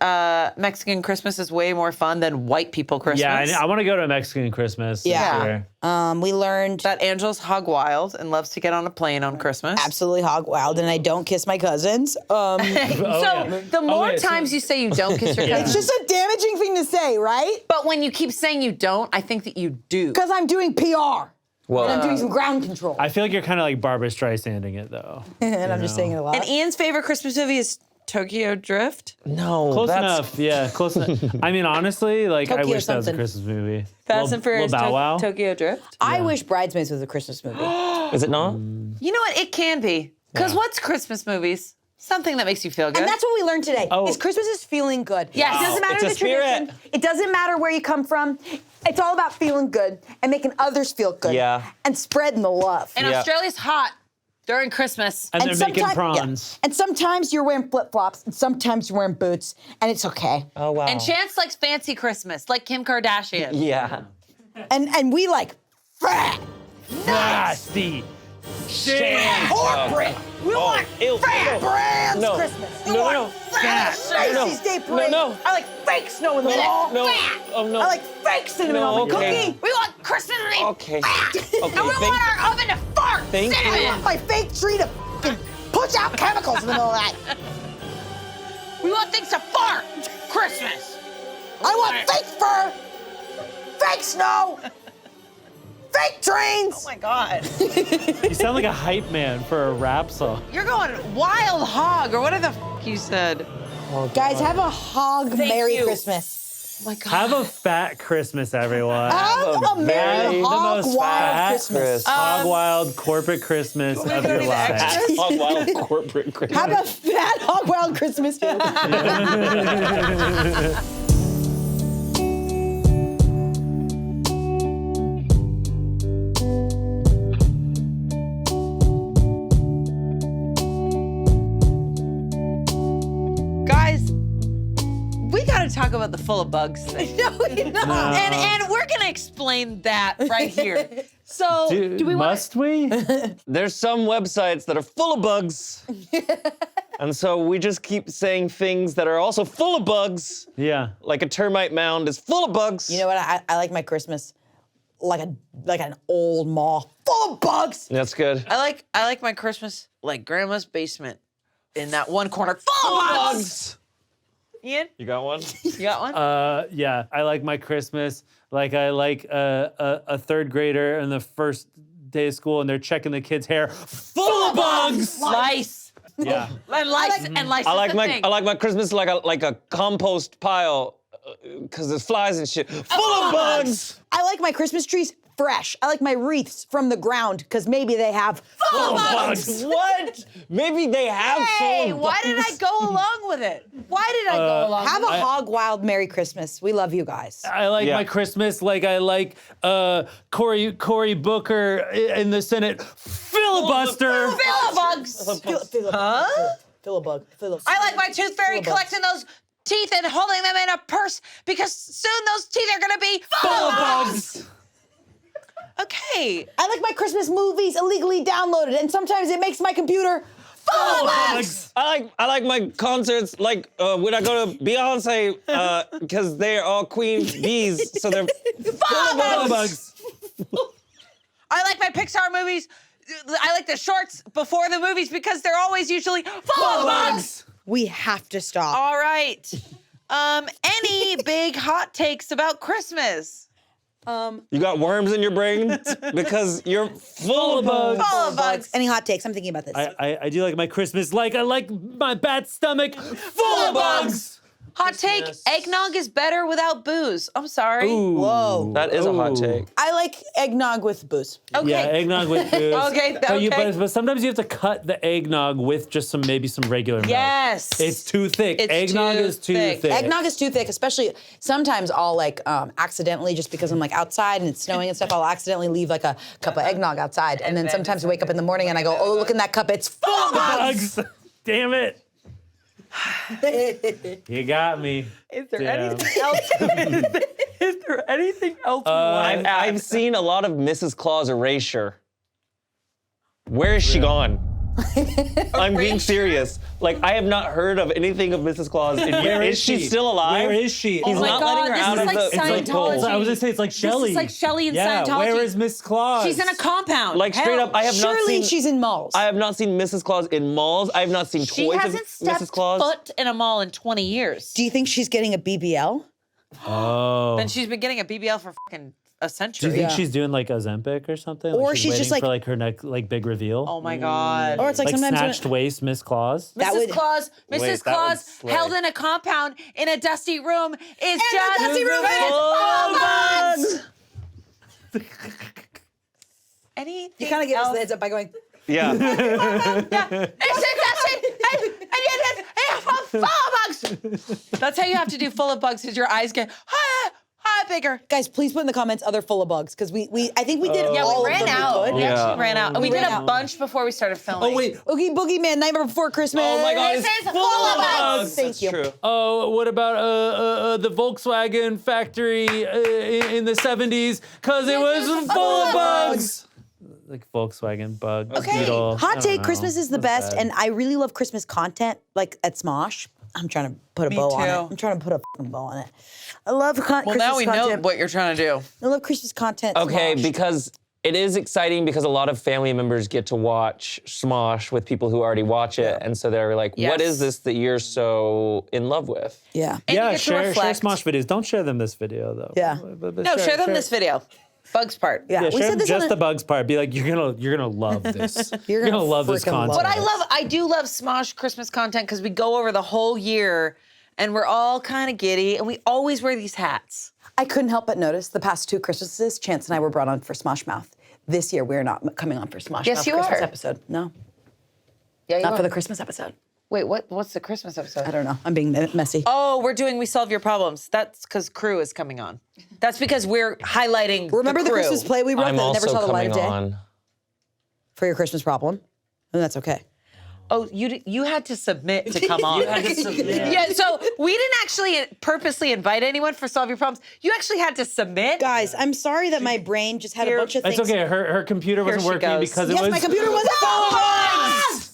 Speaker 3: Mexican Christmas is way more fun than white people Christmas.
Speaker 2: Yeah, I want to go to a Mexican Christmas.
Speaker 1: Yeah.
Speaker 2: This year.
Speaker 1: we learned
Speaker 3: That Angel's hog wild and loves to get on a plane on Christmas.
Speaker 1: absolutely hog wild, and I don't kiss my cousins.
Speaker 3: So
Speaker 2: yeah.
Speaker 3: the more
Speaker 2: wait, so-
Speaker 3: times you say you don't kiss your
Speaker 2: Yeah.
Speaker 3: cousins,
Speaker 1: It's just a damaging thing to say, right?
Speaker 3: but when you keep saying you don't, I think that you do.
Speaker 1: Because I'm doing PR.
Speaker 7: Whoa.
Speaker 1: And I'm doing some ground control.
Speaker 2: I feel like you're kind of like Barbara Streisanding it though.
Speaker 1: and I'm just saying it a lot.
Speaker 3: And Ian's favorite Christmas movie is Tokyo Drift.
Speaker 7: No,
Speaker 2: Close
Speaker 7: that's
Speaker 2: enough. Yeah, close enough. I mean, honestly, like I
Speaker 1: Tokyo
Speaker 2: wish that was a
Speaker 1: something.
Speaker 2: Christmas movie.
Speaker 3: Fast and Furious
Speaker 2: Bow Wow.
Speaker 3: Tokyo Drift.
Speaker 1: I wish Bridesmaids was a Christmas movie.
Speaker 7: Is it not?
Speaker 3: You know what? It can be. Because
Speaker 2: Yeah.
Speaker 3: what's Christmas movies? Something that makes you feel good.
Speaker 1: And that's what we learned today.
Speaker 2: Oh.
Speaker 1: Is Christmas is feeling good.
Speaker 3: Yes.
Speaker 1: It doesn't matter
Speaker 7: It's a
Speaker 1: the tradition.
Speaker 7: spirit.
Speaker 1: It doesn't matter where you come from. It's all about feeling good and making others feel good.
Speaker 7: Yeah.
Speaker 1: And spreading the love.
Speaker 3: and
Speaker 7: Yeah.
Speaker 3: Australia's hot during Christmas.
Speaker 2: And they're making
Speaker 1: sometime-
Speaker 2: prawns.
Speaker 1: And sometimes you're wearing flip-flops and sometimes you're wearing boots, and it's okay.
Speaker 7: Oh, wow.
Speaker 3: And Chance likes fancy Christmas, like Kim Kardashian.
Speaker 7: Yeah.
Speaker 1: And we like fat,
Speaker 2: Nasty.
Speaker 1: corporate. We want
Speaker 7: ew,
Speaker 1: fat
Speaker 7: no.
Speaker 1: brands
Speaker 7: No.
Speaker 1: Christmas. We
Speaker 7: No,
Speaker 1: want
Speaker 7: no.
Speaker 1: fat Macy's Day Parade.
Speaker 7: no.
Speaker 1: I like fake snow in the mall.
Speaker 7: No.
Speaker 1: Fat.
Speaker 7: Oh, no.
Speaker 1: I like fake cinnamon
Speaker 7: No,
Speaker 1: on my
Speaker 7: okay.
Speaker 1: cookie.
Speaker 3: We want Christmas to be
Speaker 7: Okay.
Speaker 3: fat.
Speaker 7: Okay,
Speaker 3: And we
Speaker 7: thank-
Speaker 3: want our oven to fart
Speaker 7: Thank you.
Speaker 1: I
Speaker 3: cinnamon.
Speaker 1: want my fake tree to fucking push out chemicals in the middle of the night.
Speaker 3: We want things to fart. Christmas.
Speaker 1: I want fake fur, fake snow, fake trains.
Speaker 3: Oh my God.
Speaker 2: You sound like a hype man for a rap song.
Speaker 3: You're going wild hog or whatever the you said.
Speaker 1: Guys, have a hog Merry
Speaker 3: you.
Speaker 1: Christmas.
Speaker 3: Oh my God.
Speaker 2: Have a fat Christmas, everyone.
Speaker 1: Have a Merry
Speaker 2: the
Speaker 1: Hog
Speaker 2: most
Speaker 1: Wild
Speaker 2: fat
Speaker 1: Christmas.
Speaker 2: Hog wild corporate Christmas of
Speaker 3: go
Speaker 2: your
Speaker 3: to the
Speaker 2: life.
Speaker 3: extras?
Speaker 7: Hog wild corporate Christmas.
Speaker 1: Have a fat Hog Wild Christmas, too.
Speaker 3: Guys, we got to talk about the full of bugs thing.
Speaker 1: No, you know.
Speaker 3: And we're going to explain that right here. So,
Speaker 2: Do we must we?
Speaker 7: There's some websites that are full of bugs. And so we just keep saying things that are also full of bugs.
Speaker 2: Yeah.
Speaker 7: Like a termite mound is full of bugs.
Speaker 1: You know what? I like my Christmas like an old mall full of bugs.
Speaker 7: That's good.
Speaker 3: I like my Christmas like grandma's basement in that one corner full of bugs. Ian,
Speaker 7: You got one?
Speaker 3: you got one?
Speaker 2: Yeah. I like my Christmas like I like a third grader in the first day of school and they're checking the kids' hair full of bugs.
Speaker 3: Lice.
Speaker 2: Yeah.
Speaker 3: And lice and lice.
Speaker 7: I
Speaker 3: is
Speaker 7: like
Speaker 3: the
Speaker 7: my
Speaker 3: thing.
Speaker 7: I like my Christmas like a compost pile because there's flies and shit. Full of bugs.
Speaker 1: I like my Christmas trees fresh. I like my wreaths from the ground because maybe they have full bugs.
Speaker 7: What? Maybe they have
Speaker 3: Hey,
Speaker 7: full
Speaker 3: why did I
Speaker 7: bugs.
Speaker 3: go along with it? Why did I go along
Speaker 1: Have
Speaker 3: with
Speaker 1: a
Speaker 3: it?
Speaker 1: hog wild Merry Christmas. We love you guys.
Speaker 2: I like
Speaker 7: Yeah.
Speaker 2: my Christmas like I like Cory Booker in the Senate filibuster.
Speaker 3: Filibugs.
Speaker 1: Fill a bug.
Speaker 3: I like my tooth fairy collecting those teeth and holding them in a purse because soon those teeth are gonna be full of bugs. Okay.
Speaker 1: I like my Christmas movies illegally downloaded, and sometimes it makes my computer full of bugs.
Speaker 7: I like my concerts like when I go to Beyonce because they're all queen bees, so they're full of bugs.
Speaker 3: I like my Pixar movies. I like the shorts before the movies because they're always usually full of bugs.
Speaker 1: We have to stop.
Speaker 3: All right. Any big hot takes about Christmas?
Speaker 7: You got worms in your brain because you're full of bugs.
Speaker 3: Full of bugs.
Speaker 1: Any hot takes? I'm thinking about this.
Speaker 2: I do like my Christmas like I like my bad stomach full of bugs.
Speaker 3: Hot take, eggnog is better without booze. I'm sorry.
Speaker 1: Whoa.
Speaker 7: That is a hot take.
Speaker 1: I like eggnog with booze.
Speaker 3: Okay.
Speaker 2: Yeah, eggnog with booze.
Speaker 3: Okay,
Speaker 2: But sometimes you have to cut the eggnog with just maybe some regular milk.
Speaker 3: Yes.
Speaker 2: It's too thick.
Speaker 3: It's
Speaker 2: Eggnog
Speaker 3: too
Speaker 2: is too
Speaker 3: thick.
Speaker 2: thick.
Speaker 1: Eggnog is too thick, especially sometimes I'll like accidentally, just because I'm like outside and it's snowing and stuff, I'll accidentally leave like a cup of eggnog outside. And then sometimes I wake up in the morning and I go, oh, look in that cup, it's full of bugs.
Speaker 2: Bugs. Damn it. You got me.
Speaker 3: Is there
Speaker 2: Damn.
Speaker 3: anything else? Is there anything else?
Speaker 7: I've seen a lot of Mrs. Claus erasure. Where is she gone? I'm being serious. Like, I have not heard of anything of Mrs. Claus in years. Is she still alive?
Speaker 2: Where is she?
Speaker 7: He's
Speaker 3: Oh my
Speaker 7: not
Speaker 3: God,
Speaker 7: letting her
Speaker 3: this
Speaker 7: out
Speaker 3: is
Speaker 7: of
Speaker 3: like
Speaker 7: the
Speaker 3: Scientology.
Speaker 7: cold.
Speaker 2: I was gonna say it's like Shelley.
Speaker 3: like Shelley in
Speaker 2: yeah,
Speaker 3: Scientology.
Speaker 2: Where is Miss Claus?
Speaker 3: She's in a compound.
Speaker 7: Like, straight up, I have not
Speaker 1: Surely
Speaker 7: seen...
Speaker 1: she's in malls.
Speaker 7: I have not seen Mrs. Claus in malls. I have not seen
Speaker 3: She
Speaker 7: toys of
Speaker 3: hasn't stepped
Speaker 7: Mrs. Claus.
Speaker 3: foot in a mall in 20 years.
Speaker 1: Do you think she's getting a BBL?
Speaker 2: Oh.
Speaker 3: Then she's been getting a BBL for fucking a
Speaker 2: Do
Speaker 3: century.
Speaker 2: you think she's doing like Ozempic or something?
Speaker 1: Or
Speaker 2: Like
Speaker 1: she's
Speaker 2: waiting
Speaker 1: just like-
Speaker 2: for like her next like big reveal.
Speaker 3: Oh my God.
Speaker 1: Or it's like,
Speaker 2: like
Speaker 1: sometimes when-
Speaker 2: snatched waist, Miss Claus.
Speaker 1: That
Speaker 3: Mrs.
Speaker 1: would-
Speaker 3: Claus,
Speaker 7: Wait,
Speaker 3: Mrs.
Speaker 7: that would
Speaker 3: Claus
Speaker 7: slay.
Speaker 3: held in a compound in a dusty room is just
Speaker 1: dusty room is
Speaker 3: full of bugs. Anything
Speaker 1: You kind of give us
Speaker 3: else?
Speaker 1: the heads up by going,
Speaker 7: Yeah.
Speaker 3: Full of bugs. That's how you have to do full of bugs, because your eyes get bigger.
Speaker 1: guys, please put in the comments other full of bugs, because I think we did
Speaker 3: Yeah,
Speaker 1: all
Speaker 3: we ran
Speaker 1: of them
Speaker 3: out.
Speaker 1: we could.
Speaker 3: We
Speaker 7: Yeah.
Speaker 3: actually ran out. And we
Speaker 1: We
Speaker 3: did
Speaker 1: ran
Speaker 3: a
Speaker 1: out.
Speaker 3: bunch before we started filming.
Speaker 2: Oh wait.
Speaker 1: Oogie Boogie Man, Nightmare Before Christmas.
Speaker 7: Oh my God,
Speaker 3: This
Speaker 7: it's
Speaker 3: is full of
Speaker 7: bugs.
Speaker 1: Thank
Speaker 7: That's
Speaker 1: you.
Speaker 7: true.
Speaker 2: Oh, what about the Volkswagen factory in the 70s? Cause it was full of bugs. Like Volkswagen bug beetle. I
Speaker 1: Hot
Speaker 2: don't
Speaker 1: take,
Speaker 2: know.
Speaker 1: Christmas is the
Speaker 2: That's
Speaker 1: best,
Speaker 2: bad.
Speaker 1: and I really love Christmas content, like at Smosh. I'm trying to put a bow on
Speaker 3: too.
Speaker 1: it. I'm trying to put a fucking bow on it. I love
Speaker 3: Well,
Speaker 1: Christmas
Speaker 3: now we know
Speaker 1: content.
Speaker 3: what you're trying to do.
Speaker 1: I love Christmas content. at
Speaker 7: Okay,
Speaker 1: Smosh.
Speaker 7: because it is exciting because a lot of family members get to watch Smosh with people who already watch it. And so they're like, what
Speaker 3: Yes.
Speaker 7: is this that you're so in love with?
Speaker 1: Yeah.
Speaker 3: And you
Speaker 2: Yeah,
Speaker 3: get to
Speaker 2: share
Speaker 3: reflect.
Speaker 2: Smosh videos. Don't share them this video though.
Speaker 1: Yeah.
Speaker 2: But
Speaker 3: No, share them this video. Bugs part.
Speaker 1: Yeah,
Speaker 2: Yeah,
Speaker 1: we
Speaker 2: share
Speaker 1: said
Speaker 2: them
Speaker 1: this
Speaker 2: just
Speaker 1: on
Speaker 2: the bugs part. Be like, you're gonna love this.
Speaker 1: You're
Speaker 2: gonna
Speaker 1: gonna
Speaker 2: love this
Speaker 1: freaking love
Speaker 2: content.
Speaker 3: But I do love Smosh Christmas content because we go over the whole year and we're all kind of giddy and we always wear these hats.
Speaker 1: I couldn't help but notice the past 2 Christmases, Chance and I were brought on for Smosh Mouth. This year, we're not coming on for Smosh
Speaker 3: Yes,
Speaker 1: Mouth
Speaker 3: you
Speaker 1: Christmas
Speaker 3: are.
Speaker 1: episode. No,
Speaker 3: Yeah,
Speaker 1: not for the Christmas episode.
Speaker 3: Wait, what's the Christmas episode?
Speaker 1: I don't know. I'm being messy.
Speaker 3: Oh, we're doing We Solve Your Problems. That's because Crew is coming on. That's because we're highlighting
Speaker 1: Remember the
Speaker 3: Crew.
Speaker 1: Christmas play we wrote
Speaker 7: I'm
Speaker 1: that
Speaker 7: also
Speaker 1: never saw the light
Speaker 7: coming
Speaker 1: of day?
Speaker 7: on.
Speaker 1: For your Christmas problem? And that's okay.
Speaker 3: Oh, you had to submit to come on. Yeah, so we didn't actually purposely invite anyone for Solve Your Problems. You actually had to submit.
Speaker 1: Guys, I'm sorry that my brain just had a
Speaker 3: Here-
Speaker 1: bunch of things.
Speaker 2: It's okay. Her computer wasn't
Speaker 3: she
Speaker 2: working
Speaker 3: goes.
Speaker 2: because
Speaker 1: Yes,
Speaker 2: it was
Speaker 1: my computer was full of bugs!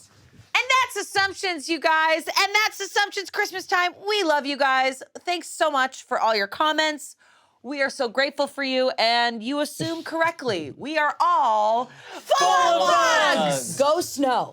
Speaker 3: And that's Assumptions, you guys. And that's Assumptions Christmas time. We love you guys. Thanks so much for all your comments. We are so grateful for you, and you assume correctly. We are all full of bugs.
Speaker 1: Go snow.